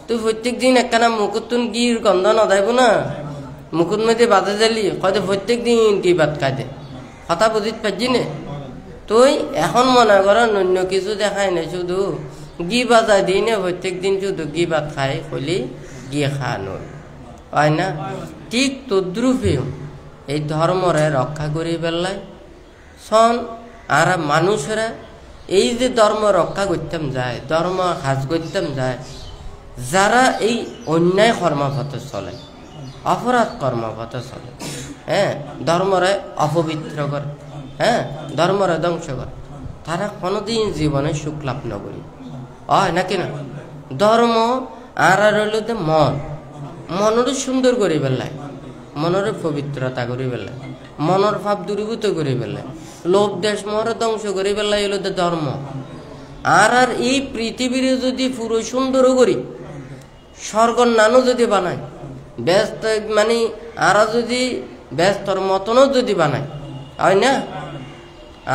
তুই প্রত্যেক দিন একখানা মুকুট তুন ঘির গন্ধ না যাইব না, মুকুট মধ্যে বাজা যালি হয়তো প্রত্যেক দিন ঘি ভাত খাই দে, কথা বুঝিতে পারছি না? তুই এখন মনে করেন অন্য কিছু দেখাই না, শুধু ঘি বাজাই দিই না, প্রত্যেক দিন শুধু ঘি ভাত খাই হলি ঘি খাওয়ানো হয় না? ঠিক তদ্রূপেও এই ধর্মরে রক্ষা করি বেলায় সন আর মানুষেরা এই যে ধর্ম রক্ষা করতাম যায়, ধর্ম হাজ করতাম যায়, যারা এই অন্যায় কর্মপথে চলে, অপরাধ কর্মপথে চলে, হ্যাঁ ধর্মরে অপবিত্র করে, হ্যাঁ ধর্মরে ধ্বংস করে, তারা কোনোদিন জীবনে সুখ লাভ নকরি হয় নাকি না? ধর্ম আর রইল মন, মনের সুন্দর করে বেলায়, মনের পবিত্রতা করে বেলায়, মনের ভাব দূরীভূত করে বেলায়, লোভ দেশ মর ধ্বংস করে বেলায় এলো ধর্ম। আর এই পৃথিবীর যদি পুরো সুন্দর করি, স্বর্গর নানও যদি বানায়, ব্যস্ত মানে আর যদি ব্যস্তর মতনও যদি বানায় হয় না?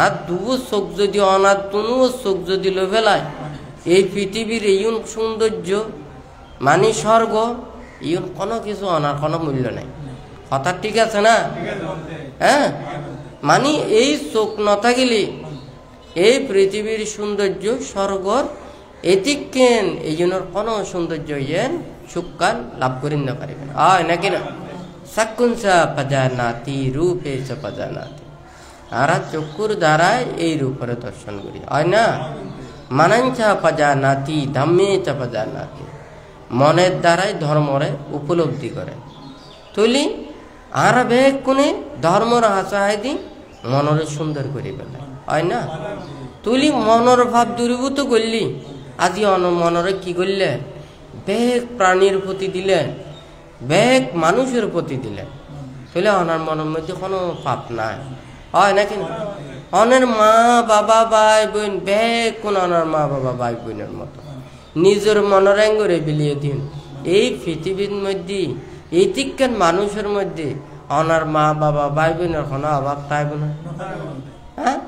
আর দুবো চোখ যদি অনাথ তুনুও চোখ যদি লো ফেলায়, এই পৃথিবীর এই সৌন্দর্য মানে স্বর্গ ইউন কোনো কিছু অনার কোনো মূল্য নাই। কথা ঠিক আছে না? হ্যাঁ, মানে এই চোখ নথাকিলি এই পৃথিবীর সৌন্দর্য স্বর্গর এতিকেন এই জন্য কোনো সৌন্দর্য ইয়েন সুকান লাভ করিন না পারিবেন। হয় নাকি না? সাকুনসা পাজানাতি রূপে চ পাজানাতি, আর চক্ষুর দ্বারাই এই রূপরে দর্শন করি। হয় না? মানাঞ্চা পাজানাতি ধাম্মে চ পাজানাতি, মনের দ্বারাই ধর্মরে উপলব্ধি করে। তুলি আর বেগ কোনে ধর্মর হাসায় দি মনরে সুন্দর করি পেলে। হয় না? তুলি মনর ভাব দূরীভূত করলি, আজি মনরে কি করলে? বেগ প্রাণীর প্রতি দিলেন, বেগ মানুষের প্রতি দিলেন। তাহলে অনার মনের মধ্যে কোনো পাপ নাই। হয় নাকি না? অনের মা বাবা ভাই বোন বেগ কোন অনার মা বাবা ভাই বোনের মতো নিজের মনের অঙ্গরে বিলিয়ে দিন। এই পৃথিবীর মধ্যে এই তিক্কান মানুষের মধ্যে অনার মা বাবা ভাই বোনের কোনো অভাব থাকবে না। হ্যাঁ,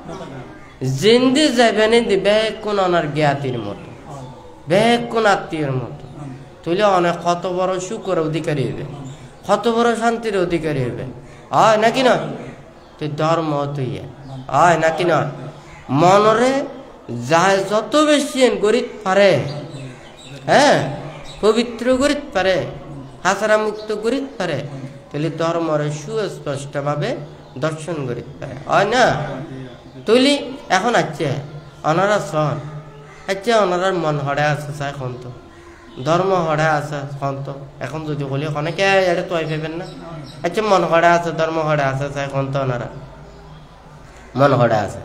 জিন্দি যাবেন বেগ কোন অনার জ্ঞাতির মতো, বেগ কোন আত্মীয়ের মতো। তুলে অনেক কত বড় সুখের অধিকারী হবে, কত বড় শান্তির অধিকারী হবে। হয় নাকি নয়? তুই ধর্ম তুই হয় নাকি নয়? মনরে যায় যত বেশি গরিত পারে, হ্যাঁ, পবিত্র গরিত পারে, হাসারা মুক্ত গরিত পারে, তাহলে ধর্মরে সুস্পষ্ট ভাবে দর্শন করিত পারে। হয় না? তুলি এখন আছে অনারা সন, আচ্ছা ওনার মন হড়ে আছে চাই এখন তো ধর্ম হড়ে আছে এখন তো, এখন যদি বলি অনেকে এটা তো পাইবেন না। আচ্ছা মন হড়ে আছে ধর্ম হড়ে আছে চাই এখন তো ওনারা মন হড়ে আছে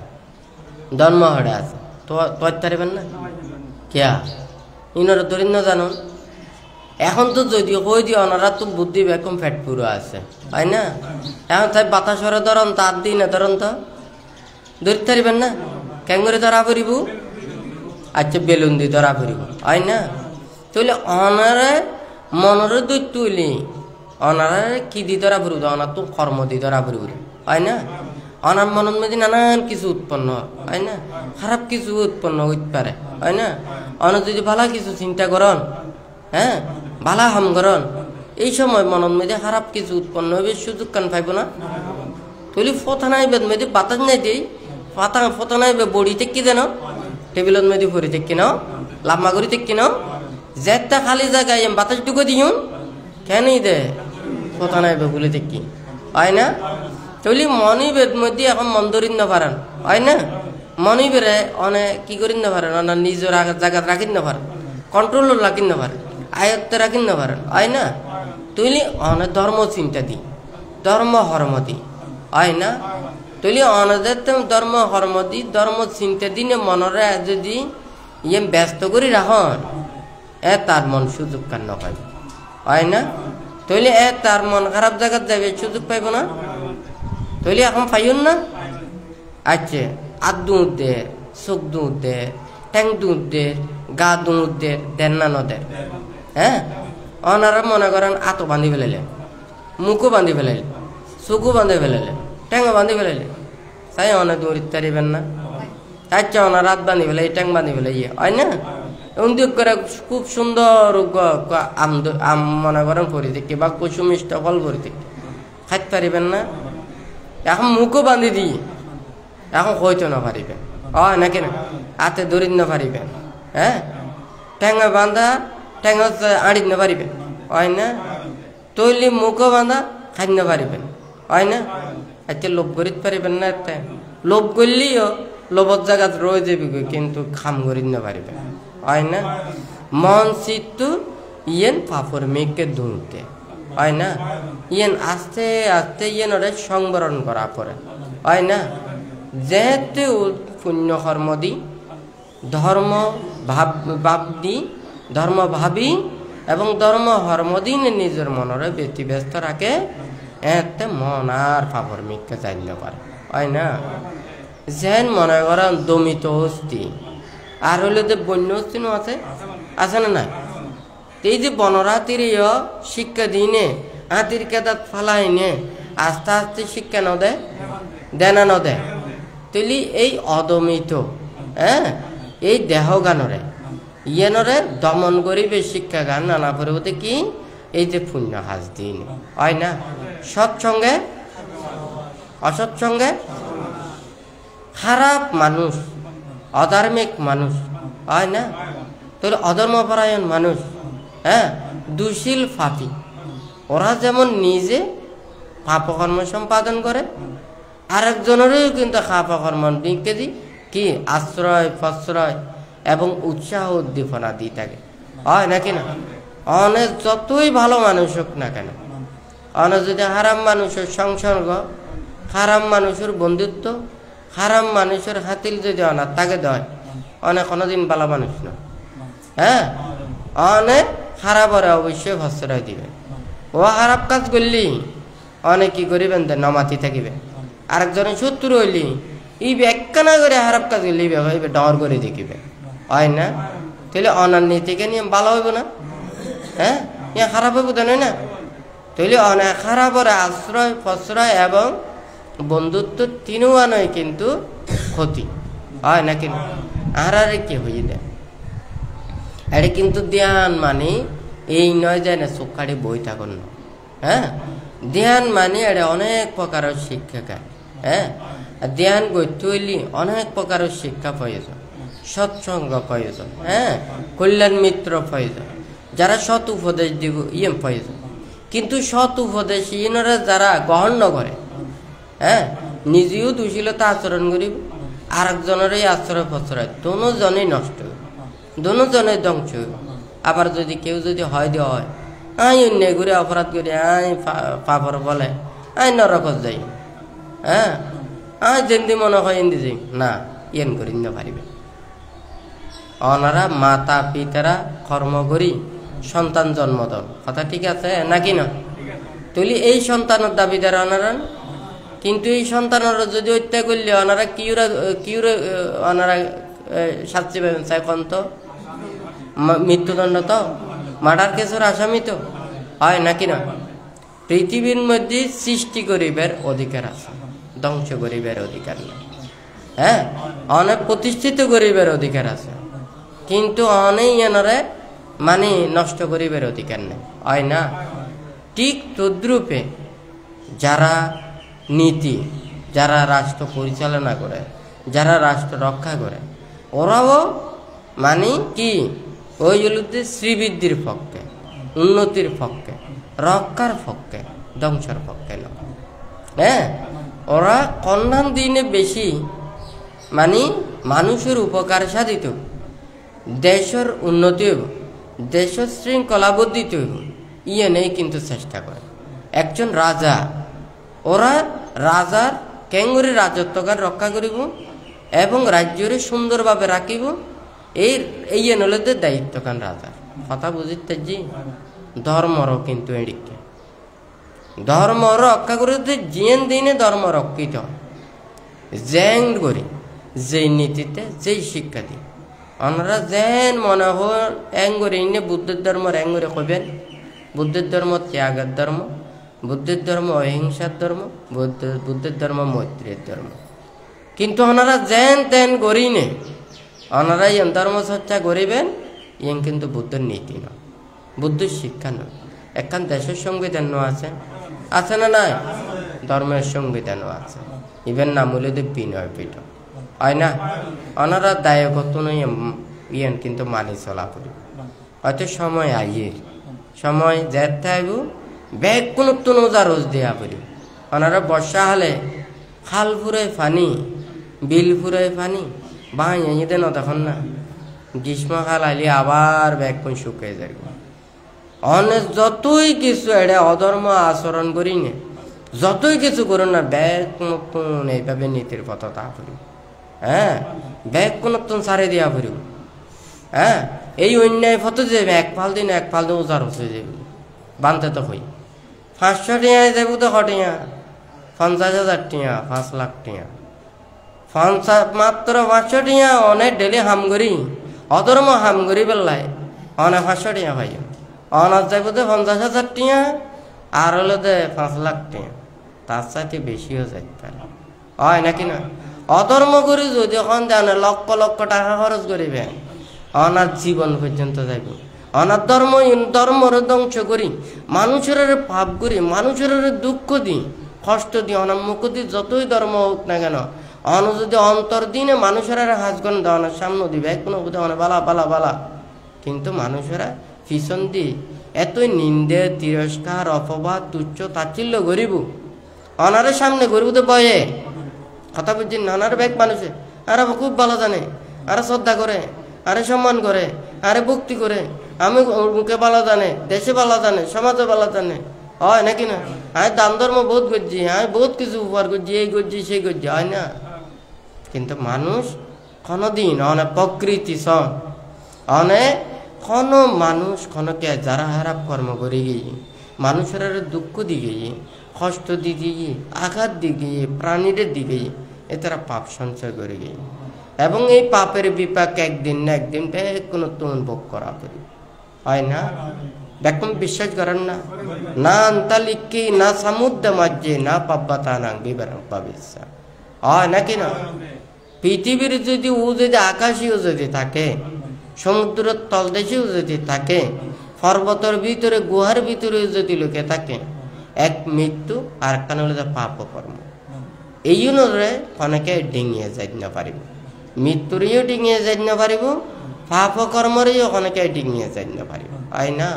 ধর্ম হড়ে আছে তো পারিবেন না কিয়া ইনারা ধরেন না জানুন। এখন তো যদি কই দিয়ে ওনারা তো বুদ্ধি বেকম ফ্যাট পুরো আছে। হয় না? এখন তাই বাতাসরে ধরন তার দিই না ধরন তো ধরতে পারিবেন না। কেন করে ধরা পড়িব? আচ্ছা বেলুন দিয়ে ধরা পড়িব। হয় না? তাহলে অনারে মনরে দুই তুলি অনারে কি দিয়ে ধরা পড়িব? অনার তো কর্ম দিয়ে ধরা পড়িব। হয় না? অনার মনের মধ্যে নানান কিছু উৎপন্ন হয় না, খারাপ কিছু উৎপন্ন হইতে পারে। হয় না? অনার যদি ভালো কিছু চিন্তা করেন, হ্যাঁ, ভালা হাম করেন, এই সময় মনের মধ্যে খারাপ কিছু উৎপন্ন হবে, সুযোগ কান পাইব না। তুলি ফতা নাইবে মেয়েদের বাতাস নাই দিই ফতা নাইবে বড়িতে কি দেন টেবিলত মেয়েদের ভরি থেকে নাও লাম্বা করি থেকে নাও যেটা খালি জায়গায় বাতাস ঢুকে দিও কেন দে ফতা নাইবে বলে দেখি। হয় না? তুলি মনিবের মধ্যে এখন মন ধরিন না পারেন। হয় না? মনিবেরে অনেক কি করিন না পারেন, অনেক নিজের জায়গা রাখিন না পারেন, কন্ট্রোল রাখিন না পারেন, আয়ত্তে রাখিন না পারেন। হয় না? তুলি অনেক ধর্ম চিন্তা দি ধর্ম হর্ম দি। হয় না? তুলি অনাদের ধর্ম হর্ম দি ধর্ম চিন্তা দিনে মনরে যদি ইয়ে ব্যস্ত করি রাখন তার মন সুযোগ কান না পাইব। হয় না? তুলি তার মন খারাপ জায়গায় যাবে, সুযোগ পাইব না। তুলি এখন পাইন না। আচ্ছা হাত দুধ দে, চোখ দুধ দে, ঠ্যাং দুধ দে, গা দুধ দে, দেন না নদের। হ্যাঁ, ওনারা মনে করেন আতো বাঁধি ফেলাইলে, মুখও বাঁধি ফেলাইলে, চোখও বাঁধি ফেলাইলে, ঠ্যাংও বাঁধি ফেলাইলে, তাই অনেক দৌড়িতে পারিবেন না। আচ্ছা ওনার রাত বাঁধি ফেলাই, ট্যাং বাঁধি ফেলাই, হয় না? উদ্যোগ করে খুব সুন্দর আম মনে করেন পরি থেকে বা কুসুমিষ্ট ফল পরি থেকে খাইতে পারিবেন না। এখন মুখও বাঁধি দিই, এখন হইতে না পারিবেন। হয় নাকি না? হাতে ধরিত না পারিবেন। হ্যাঁ, ঠ্যাঙে বাঁধা ঠ্যাং আড়িত না পারিবেন। হয় না? তৈলি মুখও বাঁধা খাই না পারিবেন। হয় না? আচ্ছা লোভ করিতে পারিবেন না। লোভ করলেও লোভর জায়গা রয়ে যাবি, কিন্তু খাম করিত না পারিবেন। হয় না? মন চিত্ত ইয়েন পাপর মেঘকে ধুনতে। হয় না? ইয়েন আস্তে আস্তে ইয়েন ওরা সংবরণ করা পড়ে। হয় না? যেহেতু পুণ্য কর্ম দি ধর্ম ভাব দি ধর্ম ভাবি এবং ধর্ম হর্ম দিন নিজের মনরে ব্যতিব্যস্ত রাখে, এতে মন আর পাপর মেঘকে চাইলে পারে। হয় না? যেন মনে করেন দমিত অস্থি আর হইলে যে বন্য অস্থিনও আছে, আছে না নাই? এই যে বনরাতির শিক্ষা দিনে হাতির কেদাত ফালাই নে আস্তে আস্তে শিক্ষা ন দেয়, দেনা ন দেয়। তুলি এই অদমিত হ্যাঁ এই দেহ গানরে ইয়েনরে দমন করিবে শিক্ষা গান নানা পরিবর্তে কি এই যে পুণ্য কাজ দিন হয় না, সৎসঙ্গে অসৎসঙ্গে খারাপ মানুষ, অধার্মিক মানুষ হয় না, তাহলে অধর্মপরায়ণ মানুষ, হ্যাঁ, দুশীল পাপী, ওরা যেমন নিজে পাপকর্ম সম্পাদন করে, আরেকজনেরও কিন্তু পাপকর্ম নিকেদি কি আশ্রয় প্রশ্রয় এবং উৎসাহ উদ্দীপনা দিয়ে থাকে, হয় নাকি না? অনেক যতই ভালো মানুষ হোক না কেন, অনেক যদি হারাম মানুষের সংসর্গ, খারাপ মানুষের বন্ধুত্ব, খারাপ মানুষের হাতিল যদি অনাথ তাকে দেয়, অনেক কোনোদিন ভালো মানুষ না, হ্যাঁ, অনেক খারাপরে অবশ্যই প্রশ্রয় দিবে। ও খারাপ কাজ করলি অনেক কি করিবেন নমাতি থাকিবে, আরেকজনের শত্রু হইলি ই ব্যাখ্যানা করে খারাপ কাজ করলি ডর করে দেখিবে, হয় না? তাহলে অনার নীতিকে নিয়ে ভালো হইব না, হ্যাঁ, ইয়া খারাপ হইব তো নয় না? তাহলে অনেক খারাপরে আশ্রয় প্রশ্রয় এবং বন্ধুত্ব তিনও নয় কিন্তু ক্ষতি, হয় না? কিন্তু আর কি হয়ে দেয় এটা কিন্তু ধ্যান মানে এই নয় যায় না চোখাড়ি বই থাকুন না, হ্যাঁ, ধ্যান মানে এটা অনেক প্রকারের শিক্ষা, হ্যাঁ, ধ্যান করতে হইলে অনেক প্রকারের শিক্ষা প্রয়োজন, সৎসঙ্গ প্রয়োজন, হ্যাঁ, কল্যাণ মিত্র প্রয়োজন, যারা সৎ উপদেশ দিব ইয়ে প্রয়োজন। কিন্তু সৎ উপদেশ ইনারা যারা গ্রহণ করে, হ্যাঁ, নিজেও দুশীলতা আচরণ করিব, আরেকজনের এই আশ্রয় প্রশ্রয় দুজনেই নষ্ট হইব, দুজনেই ধ্বংস হইব। আবার যদি কেউ যদি হয় দেওয়া হয় আই অন্যায় করে অপরাধ করি আই পাপর বলে আই নরকত যাই, হ্যাঁ, আই যেমনি মনে হয় এমনি যাই না, ইয়েন করি না পারিবে। ওনারা মাতা পিতারা কর্ম করি সন্তান জন্ম দেন, কথা ঠিক আছে নাকি না? তাহলে এই সন্তানের দাবিদার ওনারা, কিন্তু এই সন্তানের যদি হত্যা করলে ওনারা কিউরা ওনারা শাস্তি পাবেন চাই কোন তো মৃত্যুদণ্ড, তো মার্ডার কেসের আসামি তো, হয় নাকি না? পৃথিবীর মধ্যে সৃষ্টি করিবার অধিকার আছে, ধ্বংস করিবার অধিকার নেই, হ্যাঁ, অনেক প্রতিষ্ঠিত করিবার অধিকার আছে, কিন্তু অনেক এনারে মানে নষ্ট করিবার অধিকার নেই, হয় না? ঠিক তদ্রূপে যারা নীতি, যারা রাষ্ট্র পরিচালনা করে, যারা রাষ্ট্র রক্ষা করে, ওরাও মানে কি ওই হলুদে শ্রীবৃদ্ধির পক্ষে, উন্নতির পক্ষে, রক্ষার পক্ষে, ধ্বংসের পক্ষে নয়, হ্যাঁ, ওরা কল্যাণ দিনে বেশি মানে মানুষের উপকার সাধিত, দেশের উন্নতি হইব, দেশের শৃঙ্খলাবদ্ধিত হইব, ইয়ে নেই কিন্তু চেষ্টা করে। একজন রাজা, ওরা রাজার কেঙ্গুরি রাজত্বকার রক্ষা করিব এবং রাজ্যরে সুন্দরভাবে রাখিব, এই নলতে দায়িত্ব কান রাজার, কথা বুঝিতে জি। ধর্মরও কিন্তু এদিকে ধর্ম রক্ষা করতে জিয়েন দিনে ধর্ম রক্ষিত হয়, জ্যাং করি যেই নীতিতে যেই শিক্ষা দিই, ওনারা যেন মনে হল এঙ্গরে ইনে বুদ্ধের ধর্ম এঙ্গরে কবেন, বুদ্ধের ধর্ম ত্যাগের ধর্ম, বুদ্ধের ধর্ম অহিংসার ধর্ম, বুদ্ধের ধর্ম মৈত্রীর ধর্ম, কিন্তু ওনারা যেন তেন করি নে, ওনারা ইন ধর্ম চর্চা করিবেন, ইন কিন্তু বুদ্ধের নীতি নয়, বুদ্ধের শিক্ষা নয়। একখান দেশের সংবিধান আছে, আছে না নাই? ধর্মের সংবিধানও আছে, ইভেন নাম হলে বিনয় পীঠ, হয় না? ওনারা দায়কত্ব নয় ইয়েন কিন্তু মানি চলা করি, হয়তো সময় আইয়ে সময় যেতে আইব ব্যাগ কোনো তুনোজা রোজ দেয়া করি। ওনারা বর্ষা হলে খাল ফুরায় পানি, বিল ফুরায় পানি, বাঁ দেন তখন না, গ্রীষ্মকাল আইলে আবার ব্যাগ কোন শুকিয়ে যায়। অনেক যতই কিছু এটা অধর্ম আচরণ করি না, যতই কিছু করুন না, ব্যাগ নতুন এইভাবে নীতির পথ তা করি, হ্যাঁ, ব্যাগ নতুন সারে দিয়া করি, হ্যাঁ, এই অন্যায় ফটো যে এক ফাল দিন উজার হচ্ছে যে বানতে তো হই 500 টিয়ায় যাবো তো কটিয়া 50,000 টিয়া 5 লাখ টিয়া 50 মাত্র 500 টিয়া অনেক ডেলি হাম করি অধর্ম হাম করি বেলায় অনেক 500 টিয়া ভাই অনার যাবো তো 50,000 টিয়া আর হলো তো 5 লাখ টিয়া, তার সাথে বেশিও যাইতে পারে, হয় নাকি না? অধর্ম করি যদি এখন জানে লক্ষ লক্ষ টাকা খরচ করিবে অনার জীবন পর্যন্ত যাইব, অনার ধর্মর ধ্বংস করি, মানুষের পাপ করি, মানুষের দুঃখ দিই, কষ্ট দিই, অনার মুখ দিই, যতই ধর্ম হোক না কেন, অন যদি অন্তর দিনে মানুষের হাজগন দেওয়ানোর সামনে দিবে কোনো বোধ অনেক বালা বালা বালা, কিন্তু মানুষেরা পিছন দিয়ে এতই নিন্দে, তিরস্কার, অপবাদ, তুচ্ছ তাচ্ছিল্য গরিব, অনারের সামনে গরিব তো বয়ে কথা বুঝছি না। অনার ব্যাগ মানুষে আর খুব ভালো জানে, আরে শ্রদ্ধা করে, আরে সম্মান করে, আরে ভক্তি করে, আমি মুখে ভালো জানে, দেশে ভালো জানে, সমাজে ভালো জানে, হয় নাকি না? আমি দান ধর্ম বহুত করছি, আমি বহুত কিছু উপহার করছি, এই করছি সেই করছি, হয় না? কিন্তু মানুষ কোনদিন অনেক প্রকৃতি অনেক কোনো মানুষ কোনকে যারা খারাপ কর্ম করে গিয়ে মানুষের দুঃখ দিয়ে গিয়ে, কষ্ট দিয়ে গিয়ে, আঘাত দিয়ে গিয়ে, প্রাণীর দিকে এ তারা পাপ সঞ্চয় করে গিয়ে, এবং এই পাপের বিপাক একদিন না একদিন কোনো তুন ভোগ করা করি, হয় না? দেখুন বিশ্বাস করেন না, না আন্তালিকি না সমুদ্র মাঝে না পাব্বাতা না বিবরণ পাবিসা, হয় নাকি না? পৃথিবীর যদি যদি আকাশেও যদি থাকে, সমুদ্রের তলদেশেও যদি থাকে, পর্বতের ভিতরে গুহার ভিতরে যদি লোকে থাকে, এক মৃত্যু আর কারণ হলো পাপ কর্ম। এই জন্য অনেকে ডিঙিয়ে যাই না পারিব, মৃত্যুরেও ডিঙিয়ে যাই না পারিব, পাপ কর্মরেও অনেকে ডিঙিয়ে যাই না পারিব, হয় না?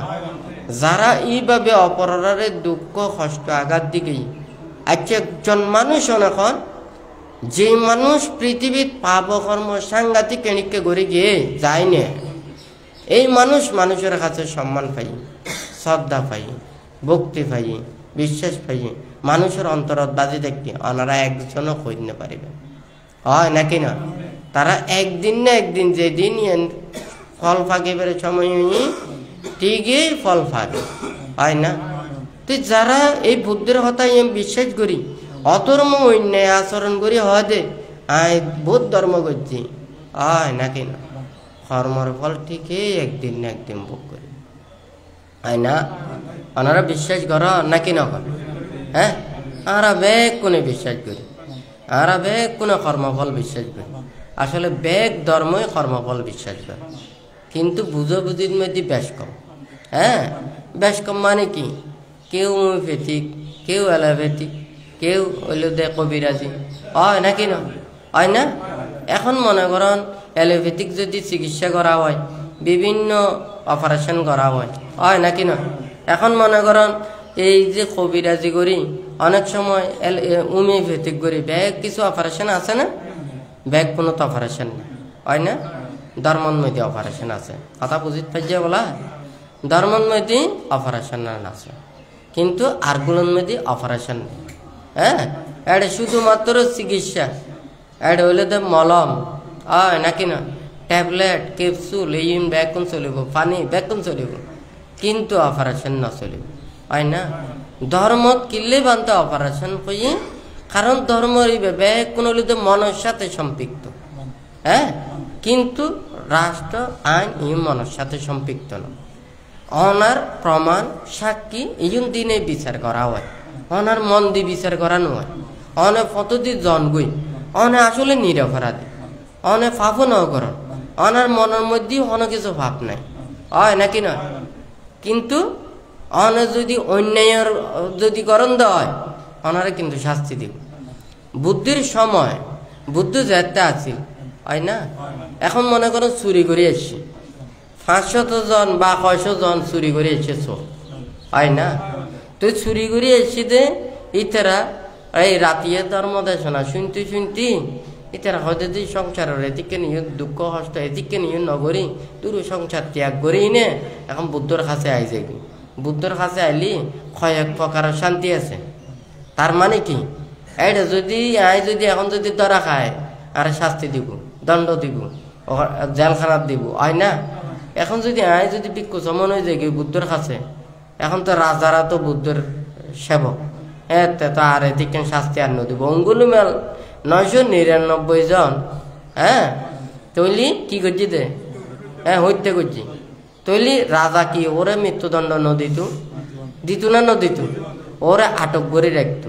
যারা এইভাবে অপরারে দুঃখ কষ্ট আঘাত দিকেই, আচ্ছা একজন মানুষ এখন যে মানুষ পৃথিবীর পাপ কর্ম সাংঘাতিক কেনিকে ঘুরে গিয়ে যায় না, এই মানুষ মানুষের কাছে সম্মান পাই, শ্রদ্ধা পাই, ভক্তি পাই, বিশ্বাস পাই, মানুষের অন্তরত বাজি দেখতে ওনারা একজনও খোঁজ না পারিবে, হয় নাকি না? তারা একদিন না একদিন যেদিন ফল ফাঁকিবার সময় ঠিকই ফল ফাঁকে, হয় না? তো যারা এই বুদ্ধির হতাই বিশ্বাস করি, অধর্ম অন্যায় আচরণ করি হয় দে আই বহুত ধর্ম করছি, হয় নাকি না? কর্মর ফল ঠিকই একদিন না একদিন ভোগ করি, হয় না? ওনারা বিশ্বাস কর নাকি না করে? হ্যাঁ, আমরা বেগ কোনে বিশ্বাস করি, আমরা বেগ কোনে কর্মফল বিশ্বাস করি। আসলে বেগ ধর্মই কর্মফল বিশ্বাস করে, কিন্তু বুঝো বুঝির মধ্যে বেশ কম। হ্যাঁ, বেশ কম মানে কি? কেউ হোমিওপ্যাথিক, কেউ অ্যালোপ্যাথিক, কেউ হইল দে কবিরাজি, হয় নাকি না? হয় না? এখন মনে করেন অ্যালোপ্যাথিক যদি চিকিৎসা করা হয়, বিভিন্ন অপারেশন করা হয় নাকি না? এখন মনে করেন এই যে কবিরাজি করি, অনেক সময় হোমিওপ্যাথিক করি, ব্যাগ কিছু অপারেশন আছে না? ব্যাগ কোনো তো অপারেশন নেই, হয় না? ধর্মর মধ্যে অপারেশন আছে, কথা বুঝিত পাইছে বলা? ধর্মর মধ্যে অপারেশন আছে, কিন্তু আরগুলোর মধ্যে অপারেশন নেই। হ্যাঁ, এটা শুধুমাত্র চিকিৎসা, এটা হইলে তো মলম, হয় নাকি না? ট্যাবলেট, ক্যাপসুল, এই ব্যাকুন চলিব, পানি ব্যাকুন চলিব, কিন্তু অপারেশন না চলিব, হয় না? ধর্মত কিনলে বানতে অপারেশন কই, কারণ ধর্ম ব্যাগ কোন হলে তো মনের সাথে সম্পৃক্ত। হ্যাঁ, কিন্তু রাষ্ট্র আইন এই মনের সাথে সম্পৃক্ত না। অনার প্রমাণ সাক্ষী এই দিনে বিচার করা হয়, অনার মন দিয়ে বিচার করানো হয়, অনে ফটো দিয়ে জনগই, অনে আসলে নিরপরাধী, অনে পাপও ন করন, অনার মনের মধ্যে অন্য কিছু ভাব নাই, হয় নাকি নয়? কিন্তু অনে যদি অন্যায়ের যদি করণ দেওয়া হয়, অনারে কিন্তু শাস্তি দিব। বুদ্ধির সময় বুদ্ধি যেতে আছিল, হয় না? এখন মনে করো চুরি করে এসছি, 500 জন বা 600 জন চুরি করে এসেছ, হয় না? তুই চুরি করে এসছি দে ইতারা এই রাতিয়ে ধর্ম দেশনা শুনতে শুনতে ইতারা হয়তো যে সংসারের এদিকে নিয়ে দুঃখ কষ্ট এদিকে নিয়ে নগরী তোর সংসার ত্যাগ করি নে এখন বুদ্ধর কাছে আইছে কি? বুদ্ধর কাছে আইলি কয়েক প্রকারের শান্তি আছে। তার মানে কি? এইটা যদি যদি এখন যদি ধরা খায় আর শাস্তি দিব, দণ্ড দিব, জেলখানাত দিব, হয় না? এখন যদি যদি ভিক্ষু চমন হয়ে যায় বুদ্ধর কাছে, এখন তো রাজারা তো বুদ্ধর সেবক, হ্যাঁ তো আর এদিকে শাস্তি আর নদিব। অঙ্গুলিমাল 999 জন, হ্যাঁ তৈলি কি করছি দে, হ্যাঁ হইতে করছি, তৈলি রাজা কি ওরে মৃত্যুদণ্ড নদিত, দিত না নদিত? ওরে আটক করে রাখত,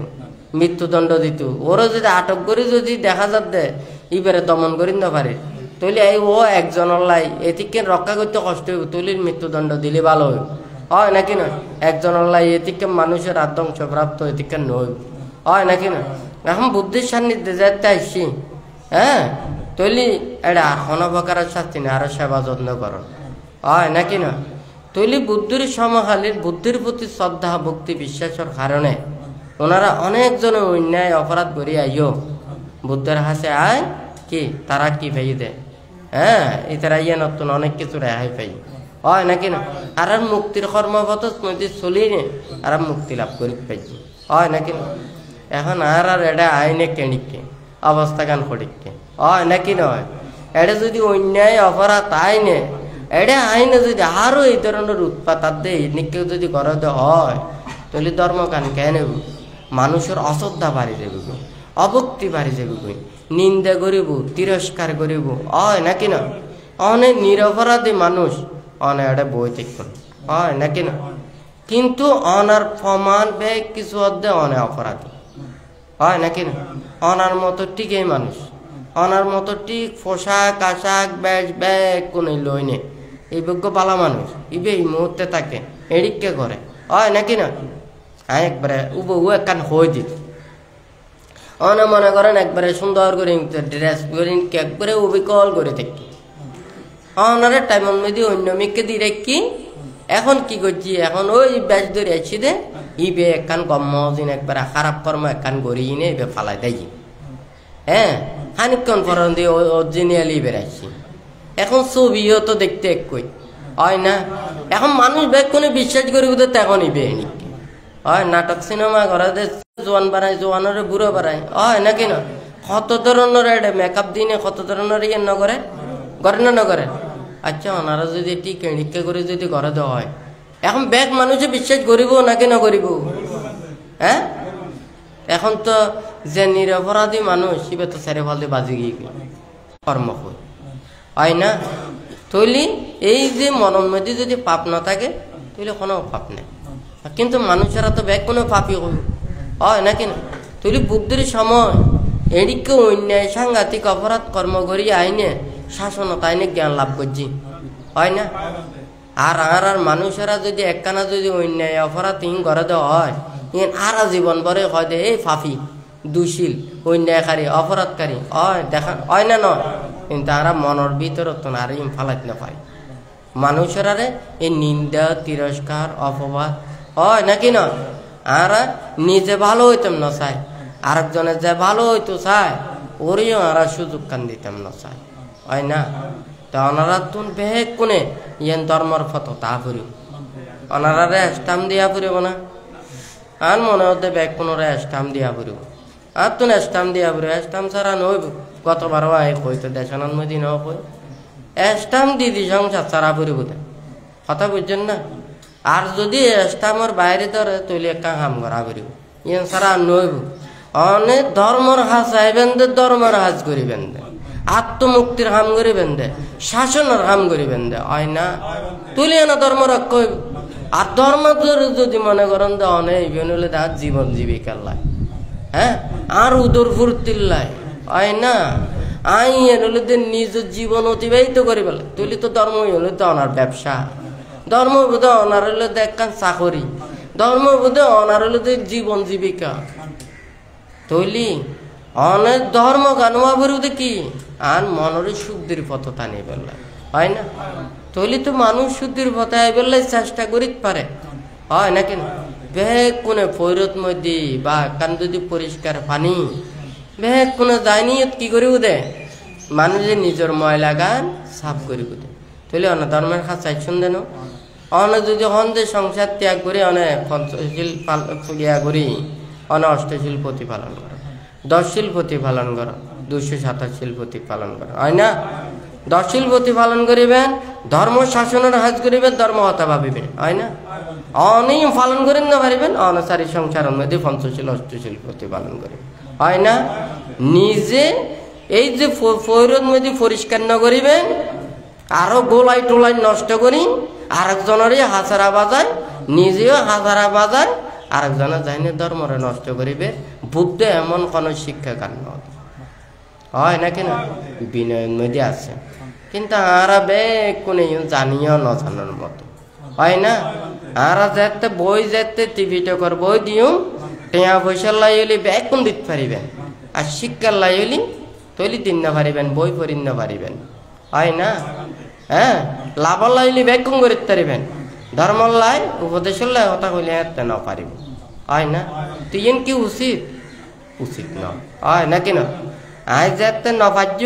মৃত্যুদণ্ড দিত। ওরা যদি আটক করে যদি দেখা যাত দে এবারে দমন করি না পারে, তৈলে এই ও একজনের লাই এটিকে রক্ষা করতে কষ্ট হইব, তৈলির মৃত্যুদণ্ড দিলে ভালো হইব, হয় নাকি না? একজনের লাই এটিকে মানুষের ধ্বংসপ্রাপ্ত এটিকে নইব, হয় নাকি না? এখন বুদ্ধির সান্নিধ্যে যাইতে আসছি, হ্যাঁ, তৈলি এটা কোনো প্রকারের শাস্তি না, আরো সেবা যত্ন করো, হয় নাকি না? তৈলি বুদ্ধির সমকালীন বুদ্ধির প্রতি শ্রদ্ধা ভক্তি বিশ্বাসের কারণে ওনারা অনেকজনে অন্যায় অপরাধ করি আইও বুদ্ধের হাসে আয় কি তারা কি পাই দেয়, হ্যাঁ, এটারা ইয়ে নতুন অনেক কিছু রেহাই পাই, হয় নাকি না? আর মুক্তির কর্মপথ নদী চলি নে আর মুক্তি লাভ করি পাইছি, হয় নাকি না? এখন আর এটা আইনে কেনিকে অবস্থা গান করিকে, হয় নাকি নয়? এটা যদি অন্যায় অপরাধ আইনে এটা আইনে যদি আরো এই ধরনের উৎপাত দেয় নিকেও যদি করে হয় তাহলে ধর্মকান কেন মানুষের অশ্রদ্ধা বাড়ি যাবে, অভক্তি বাড়ি যাবে, নিন্দা করিব তিরস্কার করিব, হয় নাকি না? অনেক নিরপরাধী মানুষ অনেক এটা বই ঠিক করে, হয় নাকি না? কিন্তু অনার প্রমাণ ব্যাগ কিছু অর্ধে অনেক অপরাধী, হয় নাকি না? অনার মতো ঠিক এই মানুষ অনার মতো ঠিক পোশাক আশাক ব্যাগ ব্যাগ কোনো লই নে এই যোগ্য পালা মানুষ ইবে এই মুহূর্তে থাকে এদিকে করে, হয় নাকি না? একবারে ও একখান হয়ে দিত অনে মনে করেন একবারে সুন্দর করে ড্রেস করে একবারে অবিকল করে থাকি অনারে টাইমের মধ্যে অন্য মেয়েকে দিয়ে রাখি। এখন কি করছি, এখন ওই ব্যাস ধরে আসছি দে ইবে একখান কর্ম দিন একবারে খারাপ কর্ম একখান করি নে ইবে ফালাই দেয়, হ্যাঁ, খানিকক্ষণ পর দিয়ে অরিজিনালি বেড়াচ্ছি। এখন ছবিও তো দেখতে একই, হয় না? এখন মানুষ ব্যাগ কোনো বিশ্বাস করি বুঝতে এখন ইবে হয় নাটক সিনেমা ঘরে জোয়ান বাড়ায় জোয়ানের বুড়ো বাড়ায়, হয় নাকি না? কত ধরনের এটা মেকআপ দিনে কত ধরনের ইয়ে নগরে করে না নগরে। আচ্ছা ওনারা যদি ঠিক এড়িকে করে যদি ঘরে দেওয়া হয় এখন ব্যাগ মানুষে বিশ্বাস করিব নাকি না করিব, হ্যাঁ? এখন তো যে নিরপরাধী মানুষ সে তো সেরে ফল দিয়ে বাজি গিয়ে কর্ম হয় না? তৈলি এই যে মনের মধ্যে যদি পাপ না থাকে তাহলে কোনো পাপ নেই, কিন্তু মানুষেরা তো ব্যাগ কোনো পাপই হয় নাকি না? তৈলি বুদ্ধির সময় এদিকে অন্যায় সাংঘাতিক অপরাধ কর্ম করি আইনে শাসনত আইনে জ্ঞান লাভ করছি, হয় না? আর মানুষেরা যদি একখানা যদি অন্যায় অপরাধ ইন করে দেওয়া হয় আর জীবন ভরে হয় দে এই ফাফি দুশীল অন্যায়কারী অপরাধকারী, হয় দেখা হয় না নয়? কিন্তু আর মনের ভিতরে তো আর ইম ফালাইতে না পায় মানুষেরা এই নিন্দা তিরস্কার অপবাদ, হয় নাকি না? আর নিজে ভালো হইতাম না চাই আরেকজনের যে ভালো হইতো চায় ওরিও আর সুযোগ কান দিতাম না চাই, হয় না? তো ওনারা তুন বেগ কোনে ইয়েন ধর্মর ফটো তা ফুরিব ওনারা স্টাম্প দিয়া ফুরিব না, আর মনে হতে ব্যাগ কোনো স্টাম্প দিয়া ফুরিব আর তুন স্টাম্প দিয়া ফুরিব, স্টাম্প ছাড়া নইব। গতবারও আই কইতো দেশানোর মধ্যে ন কই স্টাম্প দিদি সংসার ছাড়া ফুরিব কথা বুঝছেন না? আর যদি স্টাম্পের বাইরে ধরে তৈলে একটা কাম করা ফুরিব ইয়েন ছাড়া নইব। অনেক ধর্মর হাজ চাইবেন দে ধর্মের হাজ করিবেন দে আত্মমুক্তির হাম করিবেন দে শাসনের হাম করিবেন দে, হয় না? তুলে না ধর্ম রক্ষ হইব। আর ধর্ম যদি মনে করেন দে অনেক হলে তার জীবন জীবিকার লাই, হ্যাঁ, আর উদর ফুর্তির লাই, হয় না? আই হলে নিজের জীবন অতিবাহিত করি বলে তুলি তো ধর্ম হলে তো ওনার ব্যবসা, ধর্ম বোধ ওনার হলে দেখান চাকরি, ধর্ম বোধ ওনার হলে জীবন জীবিকা। তৈলি অনেক ধর্ম গানোয়া বেরোতে কি আর মনের শুদ্ধির পথ টানিয়ে ফেললাম, হয় না? তৈলি তো মানুষ শুদ্ধির পথে বললে চেষ্টা করিতে পারে, হয় নাকি না? বেগ কোনে ফৈরত মধ্যে বা কান যদি পরিষ্কার পানি বেগ কোনে যায়নি কি করিব দে মানুষের নিজের ময়লা গান সাফ করিব দে। তৈলি অনেক ধর্মের কাছে চাইছুন দেন অনেক যদি হন্দে সংসার ত্যাগ করে অনেক পঞ্চশীল ইয়া করি অনেক অষ্টশীল প্রতিপালন করে 10 শীল প্রতিপালন করো 227 প্রতিপালন করো, হয় না? 10 শীল প্রতিপালন করিবেন ধর্ম শাসনের হাজ করিবেন ধর্ম হতা ভাবিবেন, হয় না? অনেক পালন করেন না পারিবেন অনাচারী সংসারের মধ্যে পঞ্চশীল অষ্টশীল প্রতিপালন করিবেন, হয় না? নিজে এই যে ফৈরত মধ্যে পরিষ্কার না করিবেন আরো গোলাই টোলাই নষ্ট করি আরেকজনেরই হাজারা বাজায় নিজেও হাজারা বাজায় আরেকজনের যাইনি ধর্মরে নষ্ট করিবে। বুদ্ধ এমন কোন শিক্ষা কান হয় নাকি না বিনয়ের মধ্যে আছে কিন্তু আরা বেকুনে জানিও নজানোর মতো হয় না আরা যেতে বই যেতে টিভিতে কর বই দিও টেয়া পয়সা লাইলি বেকুন দিতে পারিবেন আর শিক্ষার লাইলি তৈলি দিন না পারিবেন বই পড়িন না পারিবেন হয় না হ্যাঁ লাভ লাইলি বেকুন করিতে পারিবেন ধর্মর লাই উপদেশের লাই কথা কইলে এতে না পারিব হয় না তুই কি উচিত উচিত নয় হয় নাকি না আই যেতে নপার্য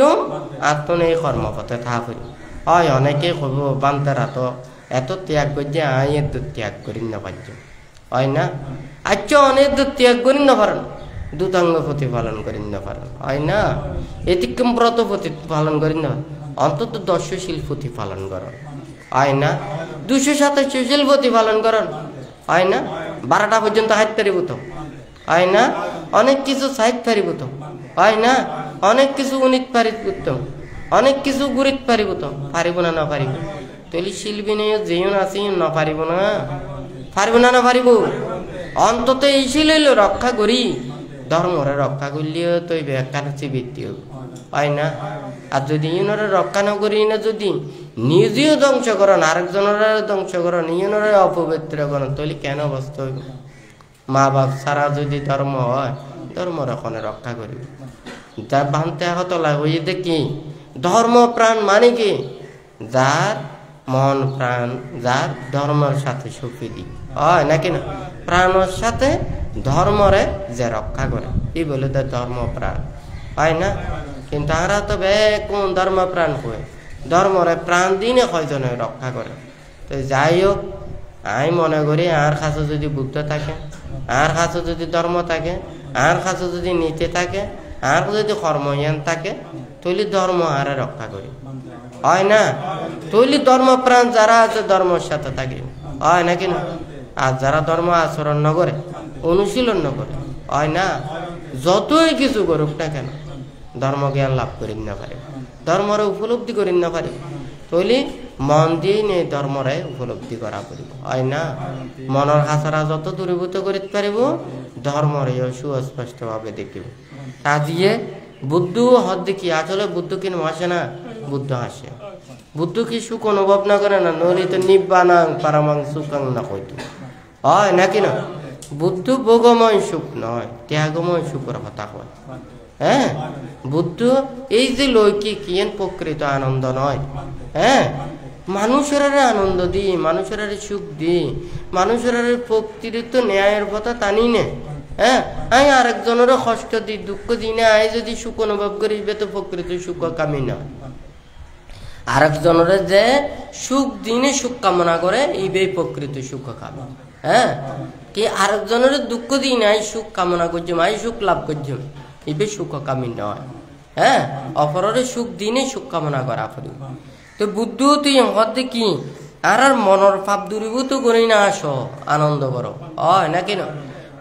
আর তো এই কর্মপথে থাকি হয় অনেকে কব বান্তারা তো এত ত্যাগ করছে আই এত ত্যাগ করি নপার্য হয় না আচ্ছা অনেক ত্যাগ করি না পারেন দুতাঙ্গ প্রতিপালন করি না পারেন হয় না এতিক্রম ব্রত প্রতিপালন করি না অন্তত 10 শিল প্রতিপালন করেন হয় না 227 শিল প্রতিপালন করেন হয় না 12টা পর্যন্ত হাইতে পারিব তো হয় না অনেক কিছু সাহিত্য পারিব তো হয় না অনেক কিছু উনিত পারিব তো অনেক কিছু গুরিত পারিব তো পারিব না না পারিব তৈলি শিল্পী নিয়ে যেও আছে না পারিব না পারিব না না পারিব অন্তত এই শিল রক্ষা করি ধর্মরে রক্ষা করলেও তুই বেকার বৃত্তি হয় না আর যদি ইউনরে রক্ষা না করি না যদি নিজেও ধ্বংস করেন আরেকজনের ধ্বংস করেন ইউনরে অপবিত্র করেন তাহলে কেন অবস্থা হইব মা বাপ সারা যদি ধর্ম হয় ধর্মর ওখানে রক্ষা করিব যা বানতে হত লাগে দেখি ধর্ম প্রাণ মানে কি যার মন প্রাণ যার ধর্মের সাথে সুখী হয় নাকি না প্রাণের সাথে ধর্মরে যে রক্ষা করে এই বলে তো ধর্ম প্রাণ হয় না কিন্তু আমরা তো কোন ধর্ম প্রাণ কই ধর্মরে প্রাণ দিনে কয়জনে রক্ষা করে তো যাই হোক আমি মনে করি আর কাছে যদি বুদ্ধ থাকে আর কাছে যদি ধর্ম থাকে আর কাছে যদি নীতি থাকে আর যদি কর্মজ্ঞান থাকে তৈলি ধর্ম আরে রক্ষা করি হয় না তৈলি ধর্ম প্রাণ যারা আছে ধর্মের সাথে থাকে হয় নাকি না আর যারা ধর্ম আচরণ ন করে অনুশীলন ন করে হয় না যতই কিছু করুক না কেন ধর্ম জ্ঞান লাভ করি না পারে ধর্মরে উপলব্ধি করি না পারে তৈলি মন দিয়ে নেই ধর্মরে উপলব্ধি করা পড়িব হয় না মনের হাসারা যত দূরীভূত করিতে পারিব ধর্মরে সুস্পষ্ট ভাবে দেখিব তা দিয়ে বুদ্ধ হদ দেখি আসলে বুদ্ধ কিন হাসে না বুদ্ধ হাসে বুদ্ধ কি সুখ অনুভব না করে না নইলে তো নিব্বানাং পারামাং সুখাং না কইতো হয় নাকি না বুদ্ধ ভোগময় সুখ নয় ত্যাগময় সুখের কথা কয় হ্যাঁ বুদ্ধ এই যে লৌকিক ইয়েন প্রকৃত আনন্দ নয় হ্যাঁ মানুষের আনন্দ দি মানুষের সুখ দি মানুষের প্রকৃত ন্যায়ের কথা টানি নে হ্যাঁ আমি আরেকজনের কষ্ট দিই দুঃখ দিই না আই যদি সুখ অনুভব করি তো প্রকৃত সুখ কামি না আরেকজনের যে সুখ দিনে সুখ কামনা করে এই প্রকৃত সুখ কামি হ্যাঁ কি আরেকজনের দুঃখ দিই নাই সুখ কামনা করছুম আই সুখ লাভ করছুম এই সুখ কামি নয় হ্যাঁ অপরের সুখ দিনে সুখ কামনা করা পড়ি তো বুদ্ধ তুই হতে কি আর মনের ভাব দূরীভূত করি না আসো আনন্দ করো হয় নাকি না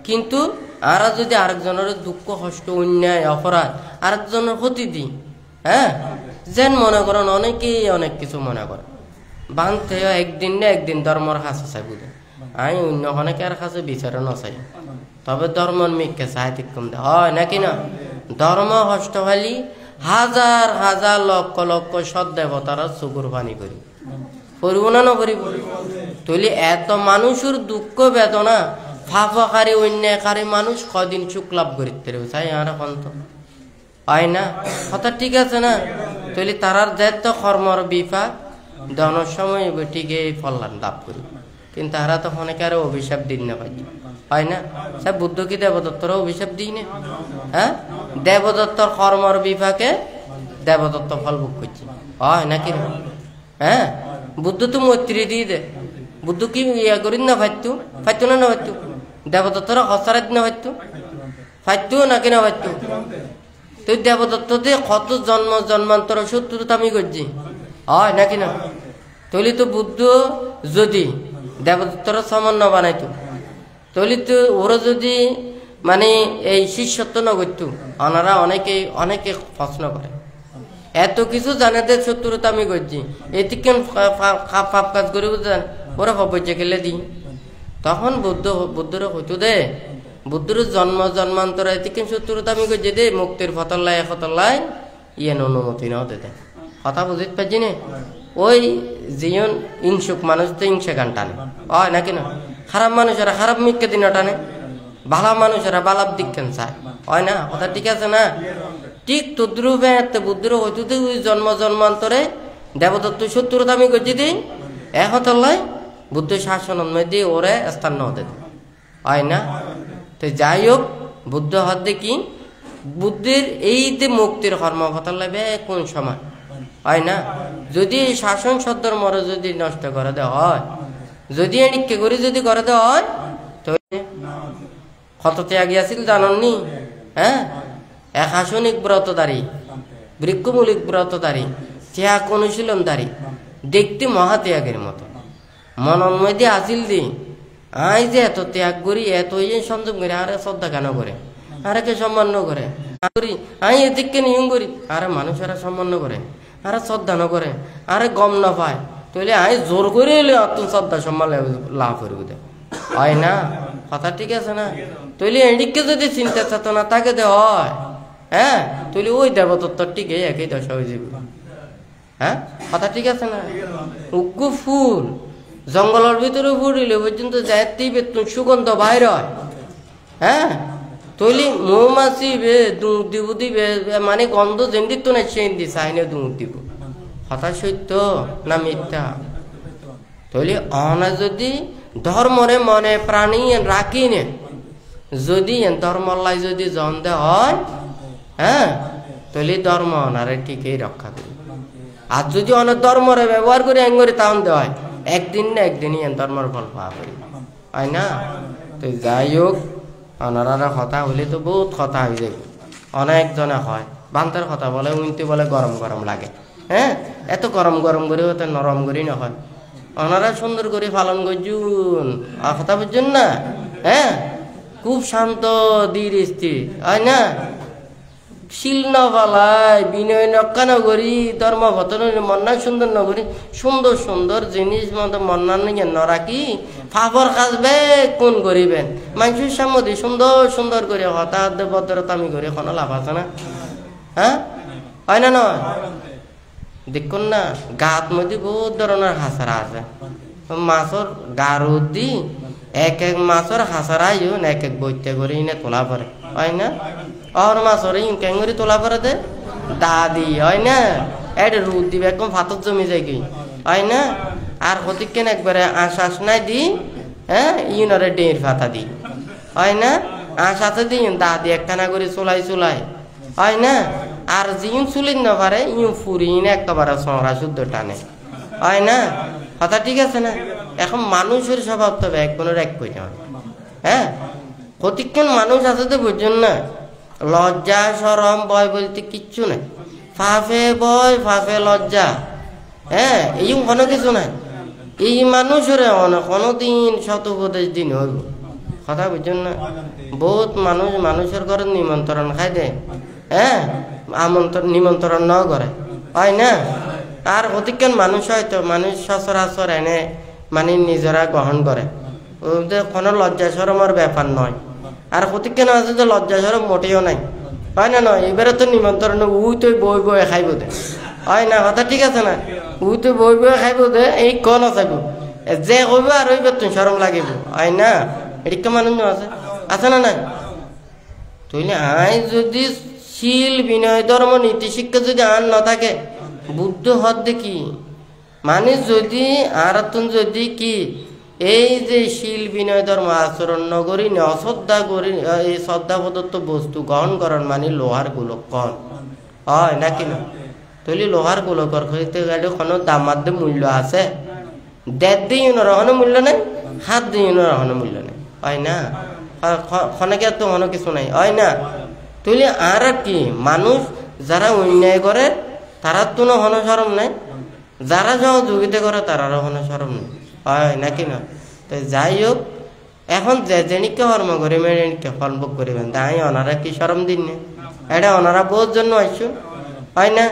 কিন্তু আর যদি আরেকজনের দুঃখ কষ্ট অন্যায় অপরাধ আরেকজনের ক্ষতি দিই হ্যাঁ যেন মনে করেন অনেকেই অনেক কিছু মনে করে বানতে একদিন না একদিন ধর্মর কাছে চাই বুঝে আমি অন্য অনেকের কাছে বিচারে নচাই তবে ধর্মর মিককে সাহিত্য কম দেয় হয় নাকি না ধর্ম কষ্ট হলি হাজার হাজার লক্ষ লক্ষ সৎ দেবতারা চকুর পানি করি পড়ব না না পড়িব তুলি এত মানুষের দুঃখ বেদনা ফাফাকারী অন্যায়কারী মানুষ কদিন সুখ লাভ করিতে চাই আর কন্ত হয় না কথা ঠিক আছে না তুলি তারার যেত কর্মর বিপাক দনের সময় ঠিকই ফল লাভ করি কিন্তু তারা তো অনেকের অভিশাপ দিন না পাই হয় না সব বুদ্ধ কি দেবদত্তর অভিশাপ দিই না হ্যাঁ দেবদত্তর কর্মর বিপাকে দেবদত্ত ফল ভোগ করছে হয় নাকি হ্যাঁ বুদ্ধ তো মৈত্রী দিয়ে দে বুদ্ধ কি ইয়া করি না ফাইতু ফাইতু না ফাইতু দেবদত্তর হসারাত না ফাইতু ফাইতু নাকি না ফাইতু তুই দেবদত্ত দিয়ে কত জন্ম জন্মান্তর শত্রুতা আমি করছি হয় নাকি না তৈলি তো বুদ্ধ যদি দেবদত্তর সামান্য বানাইতো তৈলি তো ওরা যদি মানে এই শিষ্যত্ব না করতো ওনারা অনেকে অনেকে প্রশ্ন করে এত কিছু জানে যে শত্রুতা আমি করছি এটি কেন পাপ কাজ করে বুঝলেন ওরা হবজ্জে খেলে দিই তখন বুদ্ধরা হইতো দে বুদ্ধর জন্ম জন্মান্তর এটি কেন শত্রুতা আমি করছি দে মুক্তির ফতল্লাই ইয়েন অনুমতি ন দে কথা বুঝিত পারছি না ওই জিয়ন ইংসুক মানুষ তো ইংসে গান টানে হয় নাকি না খারাপ মানুষেরা খারাপ মিককে দিন টানে ভালো মানুষেরা বালাপ দিক কেন চায় হয় না কথা ঠিক আছে না ঠিক তদ্রুপে বুদ্ধির হয়তো ওই জন্ম জন্মান্তরে দেবদত্ত শত্রুতা আমি করছি দিই একতলায় বুদ্ধ শাসন দিয়ে ওরে স্থান হতে হয় না তো যাই হোক বুদ্ধ হতে কি বুদ্ধির এই যে মুক্তির কর্মকথা লাগবে কোন সময় হয় না যদি শাসন সদ্দর মরে যদি নষ্ট করে দেওয়া হয় যদি এনিকে করে যদি করে দেওয়া হয় তো কত ত্যাগী আছিল জাননি হ্যাঁ একাশনিক ব্রতধারী বৃক্ষমূলিক ব্রতধারী ত্যাগ অনুশীলনধারী দেখতে মহাত্যাগের মতো মনের মধ্যে আসিল দি আই যে এত ত্যাগ করি এত সংযম করি আরে শ্রদ্ধা কেন করে আরে কে সম্মান করে আই এদিককে নিয়ম করি আরে মানুষেরা সম্মান করে আরে শ্রদ্ধা ন করে আরে গম না পায় তাহলে আই জোর করে এলে অত শ্রদ্ধা সম্মান লাভ করব হয় না কথা ঠিক আছে না তাহলে এদিককে যদি চিন্তা চেতনা তাকে দে হয় হ্যাঁ তাহলে ওই দেবতত্ত্ব টিকে একই দশা হয়ে যাবে হ্যাঁ কথা ঠিক আছে না উগ্র ফুল জঙ্গলের ভিতরে ফুটিলে পর্যন্ত যাইতেই বেতন সুগন্ধ বাইর হয় হ্যাঁ তৈলি মৌমাছি বে দুধ দিব দিবে মানে গন্ধ যেমনি তো না সেন্দি চাইনে দুধ দিব কথা সত্য না মিথ্যা তৈলি অনা যদি ধর্মরে মনে প্রাণী রাখি নে যদি ধর্মলাই যদি জন্দে হয় হ্যাঁ তৈলি ধর্ম অনারে ঠিকই রক্ষা করি আর যদি অনেক ধর্মরে ব্যবহার করে এঙ্গরি তাহন দেওয়া হয় একদিন না একদিনই ধর্মের ফল পাওয়া করি হয় না তো যাই হোক অনারা কথা হলে তো বহুত কথা হয়ে যায় অনেকজনে হয় বান্তার কথা বলে উনতে বলে গরম গরম লাগে হ্যাঁ এত গরম গরম করে হতে নরম করি না হয় ওনারা সুন্দর করে পালন করছুন আর কথা বুঝছেন না হ্যাঁ খুব শান্ত ধীর স্থির হয় না শিল নপালাই বিনয় নক্কা নগরী ধর্ম ভতন মন্না সুন্দর নগরী সুন্দর সুন্দর জিনিস মতো মন্না নিয়ে নরাকি ফাফর কাজবে কোন করিবেন মানুষের সামনে সুন্দর সুন্দর করে হঠাৎ ভদ্রতামি করে কোনো লাভ আছে না হ্যাঁ হয় না নয় দেখুন না গাত মধ্যে বহুত ধরনের হাসারা আছে মাছের গারুদ দি এক এক মাছের হাসারা এক এক বইতে করে ইনে তোলা পড়ে হয় না আর মাছের ইনকাম করে তোলা পড়ে দে দাদি হয় না এটা রোদ দিবে একদম ভাতর জমি যায় কি হয় না আর হতিকেন একবারে আশ নাই দি হ্যাঁ ইউনারে ডেঁড় ফাতা দি হয় না আশাতে দি দাদি একখানা করে চুলাই চুলাই হয় না আর যিন চুলিন না পারে ইউ ফুরিন একেবারে সংরা শুদ্ধ টানে হয় না কথা ঠিক আছে না এখন মানুষের স্বভাব তবে এক কোনের এক কই হয় হ্যাঁ প্রতিক্ষণ মানুষ আছে তো বুঝছেন না লজ্জা শরম ভয় বলতে কিচ্ছু নাই ফাফে ভয় ফাফে লজ্জা হ্যাঁ এই কোনো কিছু নাই এই মানুষের কোনোদিন শতপদেশ দিন হইব কথা বুঝছেন না বহুত মানুষ মানুষের ঘরে নিমন্ত্রণ খাই দেয় হ্যাঁ নিমন্ত্রণ ন করে হয় না আর অধিকান মানুষ হয়তো মানুষ সচরাচর এনে মানে নিজেরা গ্রহণ করে কোনো লজ্জা সরমের ব্যাপার নয় আর প্রতিজ্ঞান আছে যে লজ্জা সরম মোটেও নাই হয় না নয় এবারে তো নিমন্ত্রণ উই তো বই বই খাইব দে হয় না কথা ঠিক আছে না উই তো বই বই খাইব দে এই কন চাইব যে কইব আর ওই বেতন সরম লাগিব হয় না এদিকে মানুষ আছে না নাই তুইলে আই যদি শীল বিনয় ধর্ম নীতি শিক্ষা যদি আন না থাকে বুদ্ধ হদ দেখি মানে যদি আর যদি কি এই যে শীল বিনয় ধর্ম আচরণ নগরী অশ্রদ্ধা করি এই শ্রদ্ধা প্রদত্ত বস্তু গ্রহণ করার মানে লোহার গোলকন হয় নাকি না তাহলে লোহার গোলকর খেতে গেলে কোনো দামার মূল্য আছে দেড় দিয়ে রহনো মূল্য নেই হাত দিয়ে রহনো মূল্য নেই হয় না খনেকে তো কোনো কিছু নাই হয় না তাহলে আর কি মানুষ যারা অন্যায় করে তারা তো হন সরম নাই যারা সহযোগিতা করে তারারও হন সরম নেই হয় নাকি না তো যাই হোক এখন যে যেনিকে কর্ম করে মেয়েকে ফল ভোগ করিবেন তাই ওনারা কি সরম দিন না এটা ওনারা বহুত জন্য আইসু হয় না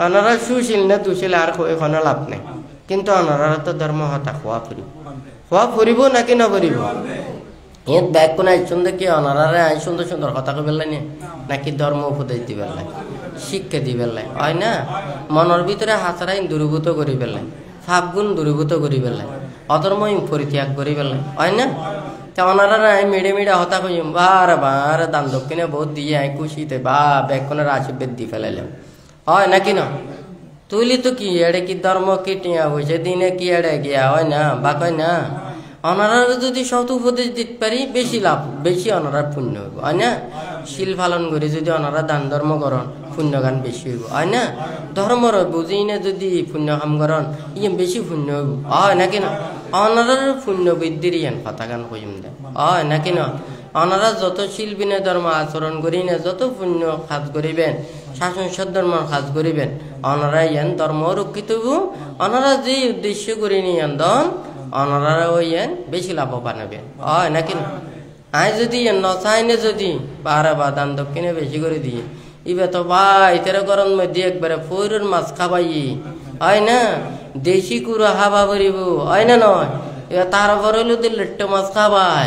ওনারা সুশীল না দুশীল আর এখনো লাভ নেই কিন্তু ওনারা তো ধর্ম হতা খোয়া ফুরিব নাকি না ফুরিব এর ব্যাগ কোন আইসুন দেখি ওনারা আই সুন্দর সুন্দর কথা কবেন নাকি ধর্ম উপদেশ দিবেন শিক্ষা দি পেলাই হয় না মনের ভিতরে হাসারাইন দূরীভূত করি পেলাই ফাপগুণ দূরীভূত করি পেলাই অধর্মহীন পরিত্যাগ করি পেলাই হয় না তা ওনারা মেড়ে মেড়ে হতা কই বার দান দক্ষিণে বহুত দিয়ে আই খুশিতে বা বেকনের আশীর্বাদ দি ফেলাইলাম হয় নাকি না তুইলি তো কি এড়ে কি ধর্ম কি টিয়া হয়েছে দিনে কি এড়ে গিয়া হয় না বা কয় না ওনারা যদি সৎ উপদেশ দিতে পারি বেশি লাভ বেশি ওনারার পুণ্য হইব হয় না শিল পালন করে যদি ওনারা দান ধর্ম করন পুণ্যগান বেশি হইব হয় না ধর্মর বুঝি না যদি পুণ্য কাম করন ইয়ে বেশি পুণ্য হইব হয় নাকি না ওনারার পুণ্য বৃদ্ধির ইয়ান কথা গান কইম দে হয় নাকি না ওনারা যত শিল্পীনে ধর্ম আচরণ করি না যত পুণ্য কাজ করিবেন শাসন সদ্ধর্মর কাজ করিবেন ওনারা ইয়ান ধর্ম রক্ষিত হইব ওনারা যে উদ্দেশ্য করি নিয়ান দন ওনারা ওই বেশি লাভবান হবে হয় নাকি না আই যদি নচাইনে যদি বারে বা দান দক্ষিণে বেশি করে দিই ইবে তো ভাই তেরো গরম মধ্যে একবারে ফৈরুর মাছ খাবাই হয় না দেশি কুড়া খাবা করিব হয় না নয় এবার তারপর হইলো তো লেট্টো মাছ খাবাই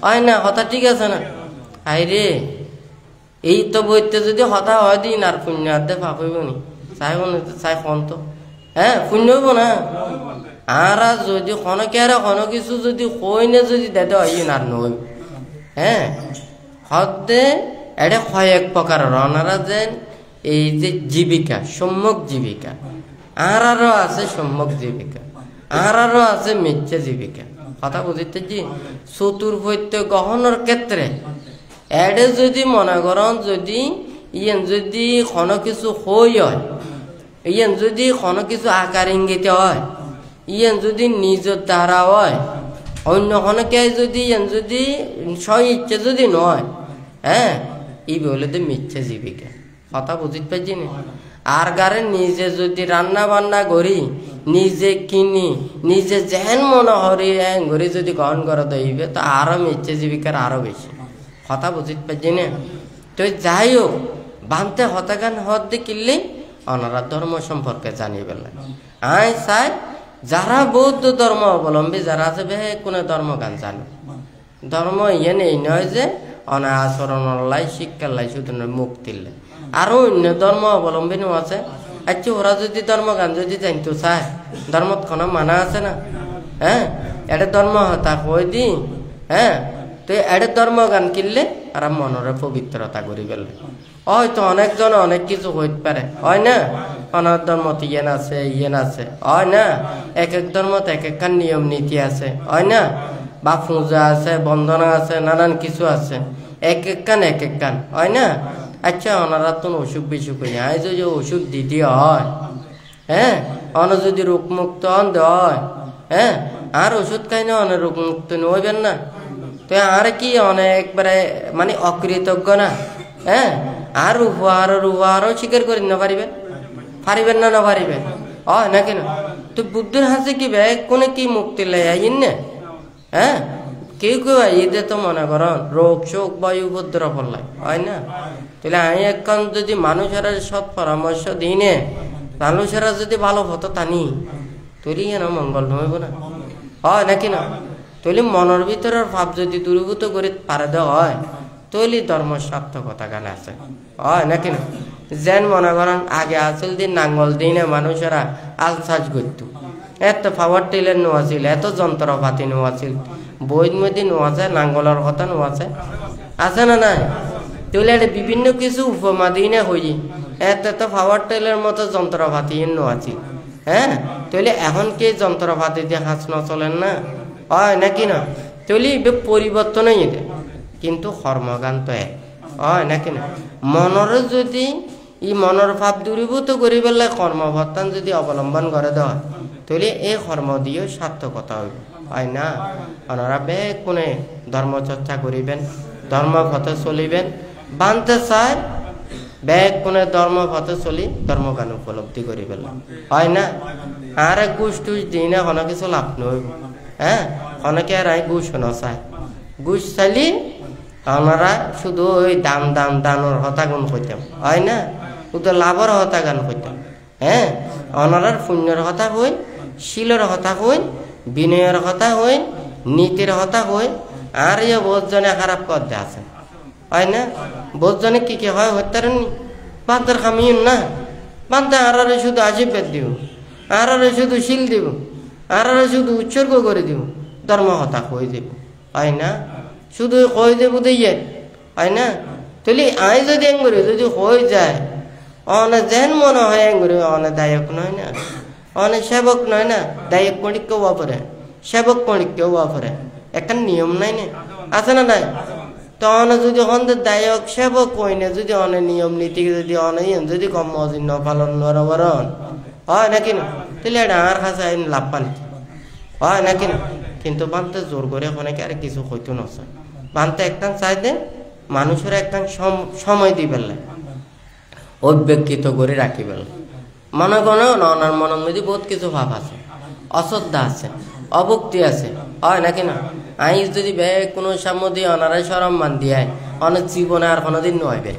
হয় না কথা ঠিক আছে না হাই রে এই তো বইতে যদি হতা হয় দিন আর পুণ্য আদে পাপ হইব নি চাই কন তো হ্যাঁ পুণ্য হইব না আর যদি কোনো কিছু যদি কইনে যদি দেদে হয় আর নই হ্যাঁ হদে এটা কয়েক প্রকার ওনারা যেন এই যে জীবিকা সম্যক জীবিকা আরও আছে সম্যক জীবিকা আরও আছে মিথ্যা জীবিকা কথা বুঝতে জি চতুর্ভৈত্য গ্রহণের ক্ষেত্রে এডে যদি মনে করেন যদি ইয়েন যদি কোনো কিছু হই হয় ইয়েন যদি কোনো কিছু আকার ইঙ্গিতে হয় ইয়েন যদি নিজের দ্বারা হয় অন্য খনকে যদি ইয়েন যদি স্ব ইচ্ছে যদি নয় হ্যাঁ এই বলে তো মিথ্যা জীবিকা কথা বুঝতে পারছি না আর গারে নিজে যদি রান্না বান্না করি নিজে কিনি নিজে যেন মনে হরি ঘরে যদি গ্রহণ করা দইবে তো আরো মিথ্যা জীবিকার আরো বেশি কথা বুঝতে পারছি না তো যাই হোক বানতে হতাগান হত দিয়ে কিনলে ওনারা ধর্ম সম্পর্কে জানিয়ে পেলেন আই চাই যারা বৌদ্ধ ধর্ম অবলম্বী যারা আছে বে কোনো ধর্মগান জানে ধর্ম ইয়ে নেই নয় যে অনা আচরণ লাই শিক্ষার লাই শুধু মুক্তির লাই আরো অন্য ধর্ম অবলম্বী আছে আচ্ছা ওরা যদি ধর্মগান যদি জানতো চায় ধর্মত কোনো মানা আছে না হ্যাঁ এটা ধর্ম হতা কই দি হ্যাঁ তো এটা ধর্মগান কিনলে আর মনের পবিত্রতা করি গেলে হয়তো অনেকজন অনেক কিছু হইতে পারে হয় না অনেক ধর্মত ইয়েন আছে হয় না এক এক ধর্মত এক একখান নিয়ম নীতি আছে হয় না বা পূজা আছে বন্দনা আছে নানান কিছু আছে এক একখান হয় না আচ্ছা ওনারা তো অসুখ বিসুখ হয়ে যায় যদি অসুখ দিতে হয় হ্যাঁ অন যদি রোগমুক্ত হয় হ্যাঁ আর ওষুধ খাই না অনেক রোগমুক্ত নইবেন না তো আর কি অনেকবারে মানে অকৃতজ্ঞ না হ্যাঁ আর উপহারও স্বীকার করে না পারিবেন না পারিবেন হয় না কেন তো বুদ্ধের হাতে কি বে কোনে কি মুক্তি লাই আইন না হ্যাঁ কেউ এদের তো মনে করেন রোগ শোক বায়ু উপদ্র পড়লাই হয় না তাহলে আমি এখন যদি মানুষেরা সৎ পরামর্শ দিই নে মানুষেরা যদি ভালো হতো টানি তৈরি কেন মঙ্গল নহইব না হয় নাকি না তৈলি মনের ভিতরের ভাব যদি দূরীভূত করে পারে দেওয়া হয় তৈলি ধর্ম সার্থকতা গান আছে হয় নাকি না যেন মনে করেন আগে আসল দিন নাঙ্গল দিনে মানুষেরা আলসাজ করত এত পাওয়ার টিলের নোয়াছিল এত যন্ত্রপাতি নোয়াছিল বৈধ মধ্যে নোয়াছে নাঙ্গলের কথা নোয়াছে আছে না নাই তাহলে এটা বিভিন্ন কিছু উপমা দিনে হই এত পাওয়ার টিলের মতো যন্ত্রপাতি নোয়াছিল হ্যাঁ তাহলে এখন কি যন্ত্রপাতি দিয়ে হাঁস নচলেন না হয় নাকি না তাহলে পরিবর্তনই এটা কিন্তু কর্মগান তো এক হয় নাকি না মনের যদি ই মনের ভাব দূরীভূত করি পেলে কর্মবর্তন যদি অবলম্বন করে দেওয়া তাহলে এই কর্ম দিয়েও সার্থকতা হইব হয় না ওনারা বেগ কোনে ধর্মচর্চা করিবেন ধর্মপথে চলিবেন বানতে চায় বেগ কোনে ধর্মপথে চলি ধর্মগান উপলব্ধি করি পেলাম হয় না আর ঘুষ টুস দিই না কোনো কিছু লাভ নইব হ্যাঁ অনেকে আর ঘুষ নচায় ঘুষ চাইলি ওনারা শুধু ওই দানোর হতাগুণ করতাম হয় না শুধু লাভর হতাগান করতাম হ্যাঁ ওনারার পুণ্যর কথা হই শিলের কথা হই বিনয়ের কথা হই নীতির কথা হই আর ইয়ে বহুত জনে খারাপ করতে আছে হয় না বহুত জনে কি হয় হইতারেন বান্তার খামিউন না, বান্তা আরারে শুধু আশীর্বাদ দিব, আরারে শুধু শিল দিব, আরারে শুধু উৎসর্গ করে দিব, ধর্ম হতা কই দেব, হয় না? শুধু কই দেব দিয়ে, হয় না? তুলি আই যদি এঙ্গুরি যদি হয়ে যায়, অনে যেন মনে হয় এঙ্গুরি অনে দায়ক নয় না, অনেক সেবক নয় না, দায়ক পড়ি কেউ বাপরে, সেবক পড়ি কেউ বাপরে, একটা নিয়ম নাই না, আছে না নাই? তো অনে যদি অন্ধের দায়ক সেবক কই না, যদি অনেক নিয়ম নীতি যদি অনেক যদি কম মজিন পালন বরণ হয় নাকি না, তাহলে এটা আর কাছে লাভ পানি হয় নাকি না? কিন্তু বানতে জোর করে অনেকে আর কিছু হইতো নয়, বানতে একটা চাই দে মানুষের একটা সময় দি পেলে অব্যক্তিত করে রাখি পেলে মনে কোনো অনার মনের মধ্যে বহুত কিছু ভাব আছে, অশ্রদ্ধা আছে, অভক্তি আছে, হয় নাকি না? আইস যদি বে কোনো সামনে অনারাই সরম মান দিয়ে অনেক জীবনে আর কোনোদিন নইবে,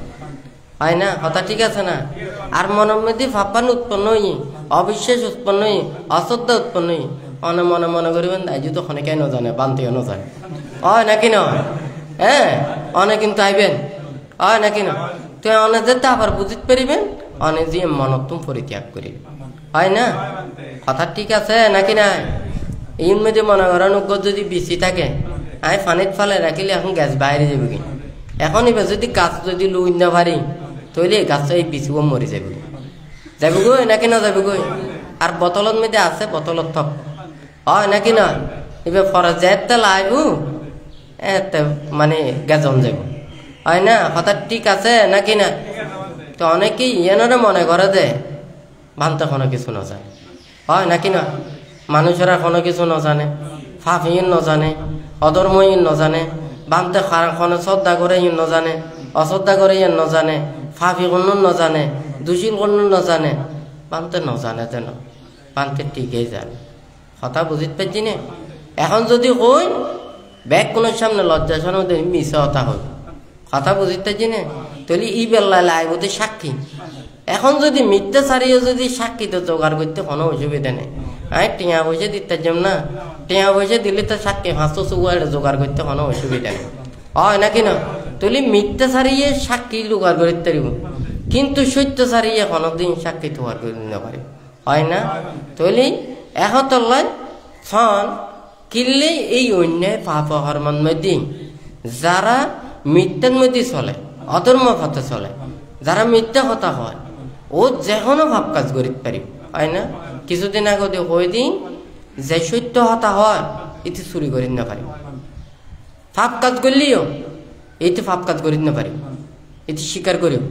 হয় না? কথা ঠিক আছে না? আর মনের মধ্যে ভাববান উৎপন্ন হই, অবিশ্বাস উৎপন্ন হই, অশ্রদ্ধা উৎপন্ন হই, অনে মনে মনে করিবেন আইজু তো অনেকে নজানে বানতেও নজানে, হয় নাকি নয়? হ্যাঁ, অনেক কিন্তু আইবেন, হয় নাকি না? তো অনেক যেতে আবার বুঝিতে পারিবেন, অনেক যে মনত তুমি পরিত্যাগ করিবে, হয় না? কথা ঠিক আছে নাকি না? এই মধ্যে মনে করেন যদি বিচি থাকে আই পানিত ফালে রাখিলে এখন গ্যাস বাইরে যাবে কি, এখন এবার যদি গাছ যদি লুই না পারি তাহলে গাছ এই বিচিও মরে যাবে, যাবে গো নাকি না যাবে গো? আর বোতলত মধ্যে আছে, বোতলত থক, হয় নাকি না? এবার ফরাজ যেতে লাইব এতে মানে গেজন যাব, হয় না? কথা ঠিক আছে নাকি না? তো অনেকেই এনারা মনে করে যে ভান্তা কোনো কিছু না যায়, হয় নাকি না? মানুষেরা কোনো কিছু না জানে, ফাফিন না জানে, অধর্মহীন না জানে, বানতে কোনো শ্রদ্ধা করে ইন না জানে, অশ্রদ্ধা করে ইন না জানে, ফাফি কোন না জানে, দুশীল কোন না জানে, বানতে না জানে যেন বানতে ঠিকই জানে। কথা বুঝিতে পারছি না? এখন যদি কই ব্যাগ কোনো সামনে লজ্জাসন মিশা হতা হই, কথা বুঝিতে পারছি না? তাহলে ই বেল্লায় লাইবতে সাক্ষী, এখন যদি মিথ্যা ছাড়িয়ে যদি সাক্ষীতে জোগাড় করতে কোনো অসুবিধা নেই, আই টিয়া পয়সা দিতে যাম না, টিয়া পয়সা দিলে তো সাক্ষী 500 জোগাড় করতে কোনো অসুবিধা নেই, হয় নাকি না? তাহলে মিথ্যা ছাড়িয়ে সাক্ষী জোগাড় করতে পারিব, কিন্তু সত্য ছাড়িয়ে কোনোদিন সাক্ষী জোগাড় করে দিতে পারি, হয় না? তাহলে একতলায় ফন কিনলে এই অন্যায় পাপ হরমান মধ্যে যারা মিথ্যার মধ্যে চলে, অধর্ম পথে চলে, যারা মিথ্যা কথা হয় ও যে কোনো ভাব কাজ করিতে পারি, হয় না? কিছুদিন আগে হয়ে দিন যে সত্য হতা হয় এটি চুরি করি না পারি, পাপ কাজ করলেও এইটি পাপ কাজ করি না পারি, এটি স্বীকার করিও।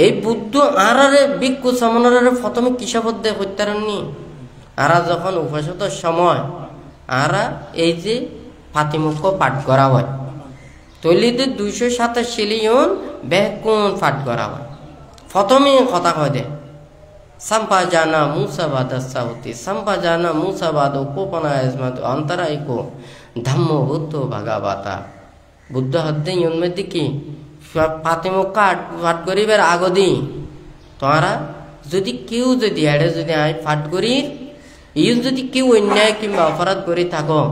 এই বুদ্ধ আরারে ভিক্ষু সমনরে প্রথমে কিসাবদ্ধে হত্যারণ নি আরা যখন উপাসতার সময় আরা এই যে ফাতিমুখ পাঠ করা হয়, তৈলিতে 287 ব্যাকুন পাঠ করা হয়, প্রথমে কথা কয় দে সাম্পা জানা মুসাবাদ সাউতি সাম্পা জানা মুসাবাদ কোপনা আজমাত অন্তরাইকো ধম্ম বুদ্ধ ভাগাবাতা। বুদ্ধ হদ্দে ইউনমেদি কি ফাতিমুখ পাঠ করিবার আগদি তোমরা যদি কেউ যদি এড়ে যদি আই পাঠ করি ইউ যদি কেউ অন্যায় কিংবা অপরাধ করে থাকো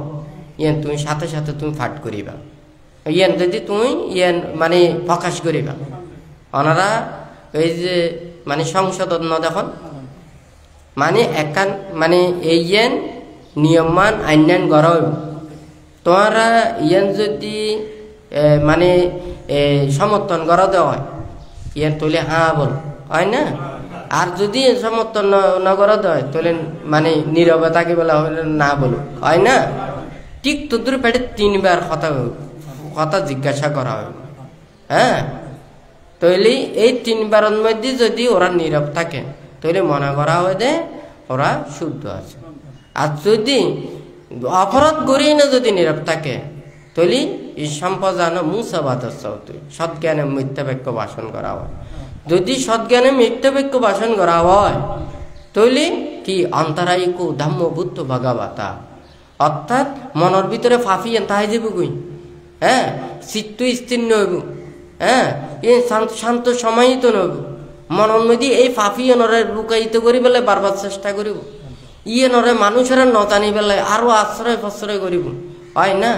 ইয়ান তুমি সাথে সাথে তুমি পাঠ করিবা, ইয়ান যদি তুমি ইয়ান মানে প্রকাশ করিবা। ওনারা এই যে মানে সংসদ দেখুন মানে একান মানে এই ইয়ান নিয়মান আইনান গড় তোমরা ইয়ান যদি মানে সমর্থন করা দেওয়া হয় ইয়ান তুলে হ্যাঁ বল, হয় না? আর যদি সমর্থন নগর দেয় তাহলে মানে নীরবে তাকে বলা হলে না বলো, হয় না? ঠিক তোদের পেটে 3 বার কথা জিজ্ঞাসা করা হয়, হ্যাঁ? তাহলে এই 3 বারের মধ্যে যদি ওরা নীরব থাকে তাহলে মনে করা হয় যে ওরা শুদ্ধ আছে। আর যদি অপরাধ করেই না যদি নীরব থাকে তাহলে এই সম্পদান মুসাবাদ সৎজ্ঞানে মিথ্যা বাক্য ভাষণ করা হয়। যদি সৎজ্ঞানে মিথ্যা বাক্য ভাষণ করা হয় তাহলে কি অন্তরাইকো ধম্ম বুদ্ধ ভাগাবাতা, অর্থাৎ মনের ভিতরে ফাফি তাই যাব কই, হ্যাঁ? চিত্ত স্থির নইব, হ্যাঁ? এই শান্ত সমাহিত নইব, মনের মধ্যে এই ফাফি নরে লুকায়িত করি বেলে বারবার চেষ্টা করিব, ইয়ে নরে মানুষেরা ন জানি বেলে আরো আশ্রয় প্রশ্রয় করিব, হয় না?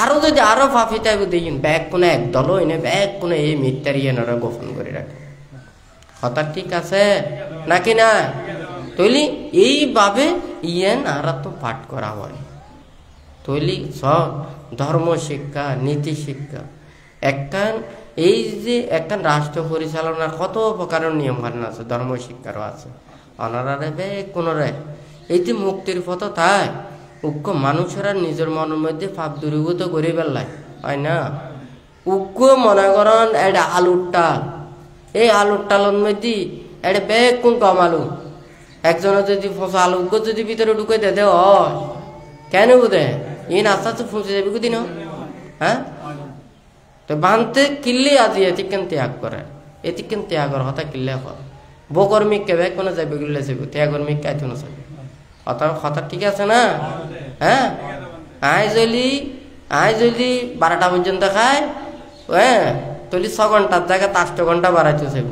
আরো যদি আরো ফাফি তাইব দেখুন ব্যাগ কোনে একদল হইনে ব্যাগ কোনে এই মিথ্যার ইয়ে নরে গোপন করে রাখে, কথা ঠিক আছে নাকি না? তৈলি এইভাবে ইয়েন আর তো পাঠ করা হয়। তৈলি সব ধর্ম শিক্ষা, নীতি শিক্ষা, একখান এই যে একখান রাষ্ট্র পরিচালনার কত প্রকারের নিয়ম কানুন আছে, ধর্ম শিক্ষারও আছে। অনারারে বে কোনরে এই যে মুক্তির পথ তাই উক্ষ মানুষেরা নিজের মনের মধ্যে পাপ দূরীভূত করে ফেললাই হয় না। উগ্র মনে করেন এটা আলুর টাল, এই আলুর টালের মধ্যে এটা বেগ কোন কম আলু, একজনের যদি ফসা আলু উগ্র যদি ভিতরে ঢুকে দে দে হয় কেন বুঝে এই আস্তে আস্তে ফুঁসে যাবি কোদিন। হ্যাঁ, তো বানতে কিনলে আজি এতিকেন ত্যাগ করে, এতিকেন ত্যাগর হতা কিনলে হয় বকর্মিক কেবে কোনো যাবে গেলে যাবে ত্যাগর্মিক কাইতো না যাবে। কথা ঠিক আছে না? হ্যাঁ, আয় যদি 12টা পর্যন্ত খায়, হ্যাঁ তলি 6 ঘন্টার জায়গায় 8 ঘন্টা বাড়াইতে চাইব।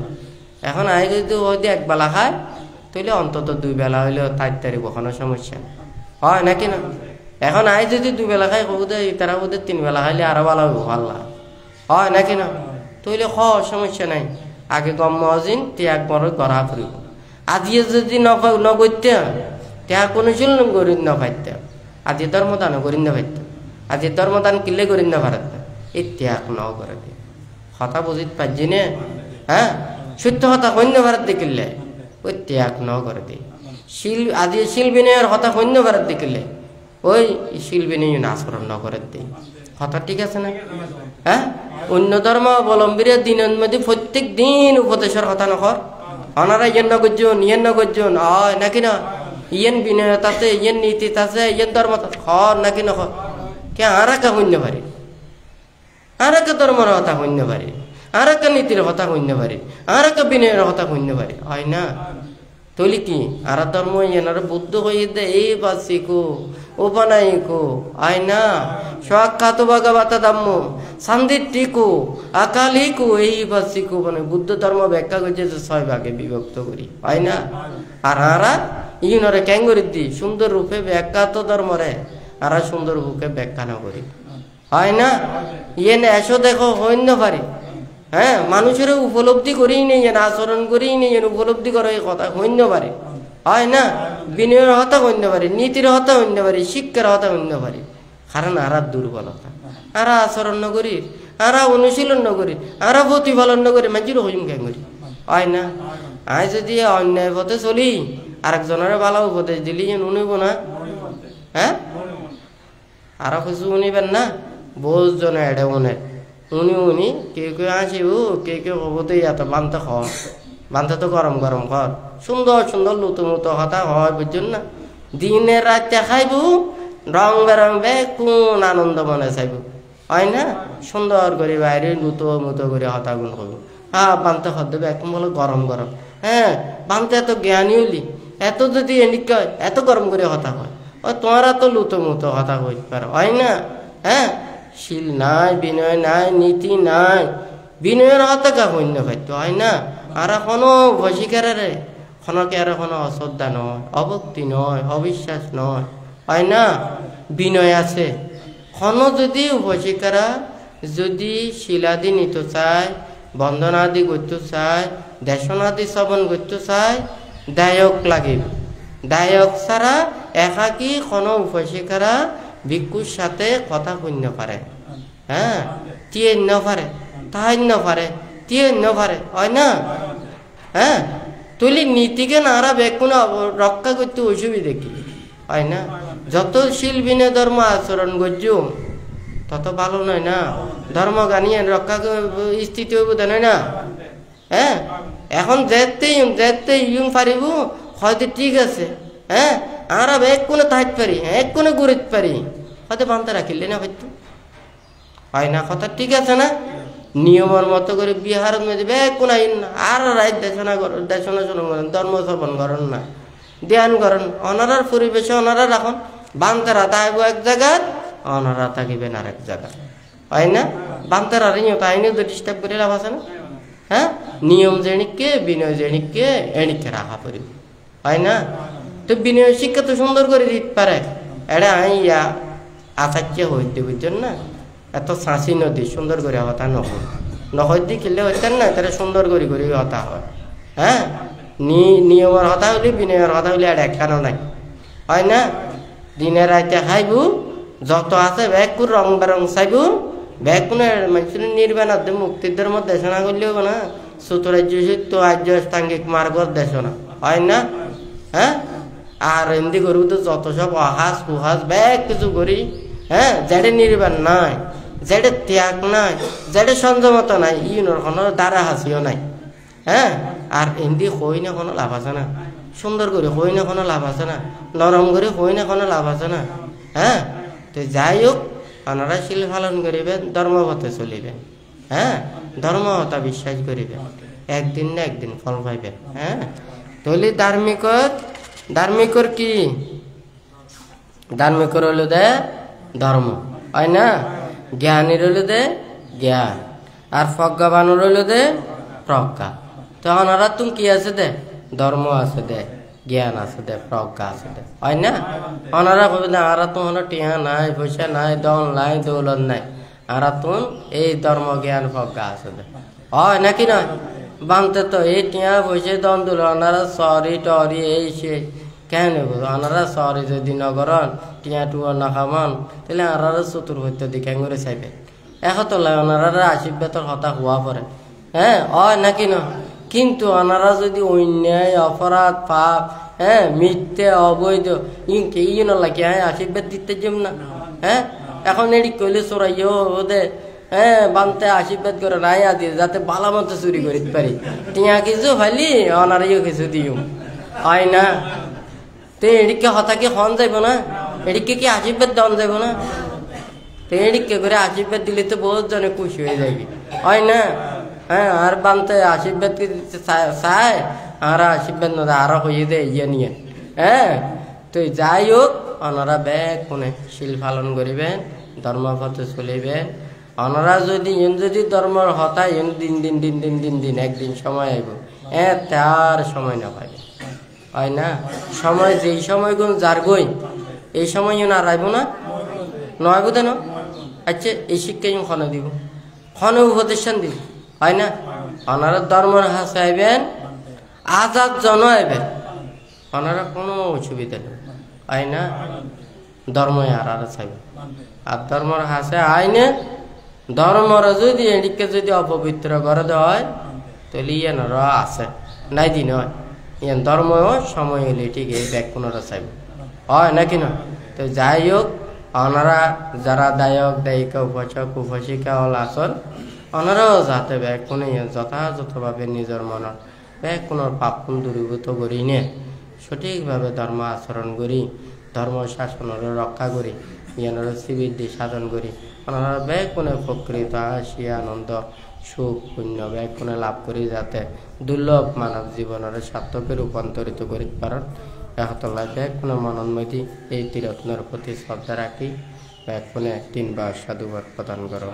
এখন আয় যদি ওই এক বেলা খায় তাহলে অন্তত 2 বেলা হইলেও তাড়াতাড়ি কোনো সমস্যা হয় নাকি না? এখন আয় যদি 2 বেলা খায় বোধহয় তারা বোধহয় 3 বেলা খাইলে আরো ভালো হইব, ভাল্লা হয় নাকি না? তাহলে সমস্যা নাই। আগে গম মহাজিন ত্যাগ বড় করা ফুরিব। আজি যদি নগরতে ত্যাগ কোনো ছিল গরিব না পাইতে, আজি ধর্মদান গরিব না পাইতে, আজি ধর্মদান কিনলে গরিব না ভারত এই ত্যাগ ন করে দিয়ে কথা বুঝিত পারছি নে। হ্যাঁ, সত্য কথা সৈন্য ভারত দেখিলে ওই ত্যাগ ন করে দিয়ে আজি শিল বিনয়ের কথা সৈন্য ভারত দেখিলে ওই শিল বিনয় আচরণ ন করে দিয়ে কথা ঠিক আছে না? হ্যাঁ, অন্য ধর্ম অবলম্বীরা দিনের মধ্যে প্রত্যেক দিন উপদেশের কথা নকর, অনারা ইয়েন নগর্জন ইয়েন নগর্জন হয় নাকি না? ইয়েন বিনয়ত আছে, ইয়েন নীতিত আছে, ইয়েন ধর্ম হর নাকি নকর কে আর একা শূন্য পারি, আর একা ধর্মের কথা শূন্য পারি, আর একা নীতির কথা শূন্য পারি, আর একা বিনয়ের কথা শূন্য পারি হয় না? তৈলি কি আর ধর্ম এনার বুদ্ধ হয়ে দে এই বাসিকো ও বানাইকো আয় না সাক্ষাৎ ভাগবত ধম্ম সান্দিটিকো আকালিকো এই বাসিকো মানে বুদ্ধ ধর্ম ব্যাখ্যা করছে 6 ভাগে বিভক্ত করি হয় না। আর আরা ইউনরে ক্যাঙ্গুরি দি সুন্দর রূপে ব্যাখ্যা তো ধর্মরে আর সুন্দর রূপে ব্যাখ্যা না করি হয় না। ইয়েন এসো দেখো হইন্য পারি। হ্যাঁ, মানুষের উপলব্ধি করেই নেই, আচরণ করেই নেই, উপলব্ধি করে কথা হইন্য পারে হয় না। বিনয়ের হতা হইন্য পারে, নীতির হতা হইন্য পারে, শিক্ষার হতা হইন্য পারে। কারণ আর দুর্বলতা, আর আচরণ নগরী, আর অনুশীলন নগরী, আর প্রতিফলন নগরী মানুষের হইম কেন করি হয় না। আয় যদি অন্যায় পথে চলি আরেকজনের ভালো উপদেশ দিলি উনিব না। হ্যাঁ, আর কিছু উনিবেন না, বহুজন এডে উনে উনি কেউ কেউ আসিব, কেউ কেউ হবতে এত বানতে খাওয়া বানতে তো গরম গরম কর সুন্দর সুন্দর লুতো মুতো কথা হয় বুঝছেন না। দিনের রাতে খাইব রং বেরং বে কোন আনন্দ মনে চাইব হয় না। সুন্দর করে বাইরে লুতো মুতো করে হতা গুণ করবো। হ্যাঁ, বানতে খদ দেবে একদম বলো গরম গরম। হ্যাঁ, বানতে এত জ্ঞানী হলি এত যদি এনিকে এত গরম করে হতা হয়, ওই তোমারা তো লুতো মুতো হতা হইতে পারো হয় না। হ্যাঁ, শিল নাই, বিনয় নাই, নীতি নাই, বিনয়ের হতা কা হইন্য খাদ্য হয় না। আর কোনো ভসিকারে খনকে আর কোনো অশ্রদ্ধা নয়, অভক্তি নয়, অবিশ্বাস নয় হয় না। বিনয় আছে খন যদি ভসিকারা যদি শিলাদি নিতে চায়, বন্ধনাদি করতে চায়, দেশনাদি শ্রবণ করতে চায়, দায়ক লাগিব। দায়ক ছাড়া একাকি কোনো উপশিকারা ভিক্ষুর সাথে কথা শূন্য পারে। হ্যাঁ, তিয়ে ন পারে, তাহাই ন পারে, তিয়ে ন পারে হয় না। হ্যাঁ, তুলি নীতিকে নারা বেকুন রক্ষা করতে অসুবিধা কি হয় না। যত শিল্পীনে ধর্ম আচরণ করছ তত ভালো নয় না। ধর্ম গানিয়ে রক্ষা স্থিতি হইব নয় না। হ্যাঁ, এখন যেতে ইউন পারিব হয়তো ঠিক আছে। হ্যাঁ, আর এক কোনে তাহাইত পারি, এক কোনে গুড়িত পারি, হয়তো বানতে রাখিলে না হয়তো হয় না। কথা ঠিক আছে না। নিয়মের মতো করে বিহার মধ্যে এক কোন আর রায় দেশনা করেন, ধর্ম শ্রবণ করেন না, ধ্যান করেন, অনারার পরিবেশে অনারা রাখুন। বান্তারা তাইব এক জায়গায়, অনারা থাকিবেন আর এক জায়গায় হয় না। বান্তারা তাইনিও তো ডিস্টার্ব করে লাভ আছে না। হ্যাঁ, নিয়ম যেনিকে বিনয় যেনিকে এনিকে রাখা পড়িব হয় না। তো বিনয় শিক্ষা তো সুন্দর করে দিতে পারে। এটা ইয়া আচার্য হইতে বুঝছেন না। এত শাঁসি নদী সুন্দর করে হতা নহই দি খেললে হইতেন না, তাহলে সুন্দর করে হতা হয় হ্যাঁ নিয়মের কথা হইলে বিনয়ের কথা হইলে আর একখানো নাই হয় না দিনে রাইতে খাইবু যত আছে ব্যাগকুর রং বেরং চাইবু ব্যাগকুনের মানুষের নির্বাণত মুক্তিদের মধ্যে দেশনা করলে হবো না সুতরাজ্য সত্য আর্য স্থাঙ্গিক মার্গর দেশনা হয় না হ্যাঁ আর এমনি করবো তো যত সব অহাস কুহাস ব্যাগ কিছু করি হ্যাঁ যেটা নির্বাণ নাই যেটা ত্যাগ নাই যেটা সংযমতা নাই ইউনোর কোনো দ্বারা হাসিও নাই হ্যাঁ আর এমনি হই না কোনো লাভ আছে না সুন্দর করে হই না কোনো লাভ আছে না নরম করে হই না কোনো লাভ আছে না হ্যাঁ তো যাই হোক আপনারা শিল পালন করিবেন ধর্মপথে চলিবেন হ্যাঁ ধর্মহতা বিশ্বাস করিবেন একদিন না একদিন ফল পাইবেন হ্যাঁ তাহলে ধার্মিকর কি ধার্মিকর হলো দে ধর্ম হয় না জ্ঞানীর হলো দে জ্ঞান আর প্রজ্ঞাবানুর হলো দে প্রজ্ঞা তো ওনারা তুমি কি আছে দে ধর্ম আছে দে জ্ঞান আছে দে প্রজ্ঞা আছে দে হয় না ওনারা কবে না আর তো টিয়া নাই পয়সা নাই দল নাই দৌলত নাই আর তুন এই ধর্ম জ্ঞান প্রজ্ঞা আছে দে হয় নাকি নয় বানতে তো এই টিয়া পয়সা দন দুল ওনারা সরি টরি এই সে কেন ওনারা সরি যদি নগরন টিয়া টুয়া না খামান তাহলে আনারা চতুর হইতে দিকে করে চাইবে এখন তো ওনারা আশীর্বাদর কথা হওয়া পরে হ্যাঁ হয় নাকি না কিন্তু ওনারা যদি অন্যায় অপরাধ পাপ হ্যাঁ মিথ্যে অবৈধ ইনকে ইয়ে লাগে হ্যাঁ আশীর্বাদ দিতে যাম না হ্যাঁ এখন এটি কইলে চোরাইও ওদের হ্যাঁ বানতে আশীর্বাদ করে নাই আদি যাতে বালা মতো চুরি করিতে পারি টিয়া কিছু ফাইলি অনারিও কিছু দিও হয় না তো এদিকে হতাকে হন যাইব না এদিকে কি আশীর্বাদ দেওয়া যাইব না তো এদিকে করে আশীর্বাদ দিলে তো বহুত জনে খুশি হয়ে যাবি হয় না হ্যাঁ আর বানতে আশীর্বাদ চায় আর আশীর্বাদ না আরো হয়ে দেয় ইয়ে নিয়ে হ্যাঁ তো যাই হোক ওনারা ব্যাগ কোনে শিল পালন করিবেন ধর্মপথে চলিবেন ওনারা যদি ধর্মর হতা দিন একদিন সময় আইব হ্যাঁ তার সময় না পাইবে হয় না সময় যেই সময় গুণ যার গই এই সময় না রাইব না নয় বোধ না আচ্ছা এই শিক্ষাই খনে দিব খনে উপদেশন দিব হয় না ওনারা ধর্মর হাসে আইবেন আজাদ জন আইবেন ওনারা কোনো অসুবিধা নেই হয় না ধর্ম আর চাইবে আর ধর্মর হাসে আইনে ধর্মর যদি এদিকে যদি অপবিত্র করে দেওয়া হয় তাহলে ইয়ানোর আছে নাই দিন হয় ইয়ান ধর্ম সময় হলে ঠিক এই ব্যাগ পুনরা চাইবে হয় নাকি না তো যাই হোক ওনারা যারা দায়ক দায়িকা উপাসক উপাসিকা হল আসল ওনারাও যাতে ব্যাগ কোনে যথাযথভাবে নিজের মনের ব্যাগ কোনোর পাপ কোন দূরীভূত করি নে সঠিকভাবে ধর্ম আচরণ করি ধর্ম শাসনের রক্ষা করি ইয়ানোর শ্রীবৃদ্ধি সাধন করি ওনারা ব্যাগ কোনে প্রকৃত হাসি আনন্দ সুখ পুণ্য ব্যাগ কোনে লাভ করি যাতে দুর্লভ মানব জীবনের সার্থকে রূপান্তরিত করিতে পারেন একতলায় ব্যাগ কোনে মনোন্মতি এই তীরত্নের প্রতি শ্রদ্ধা রাখি ব্যাগ কোনে 3 বার সাধুবাদ প্রদান করো।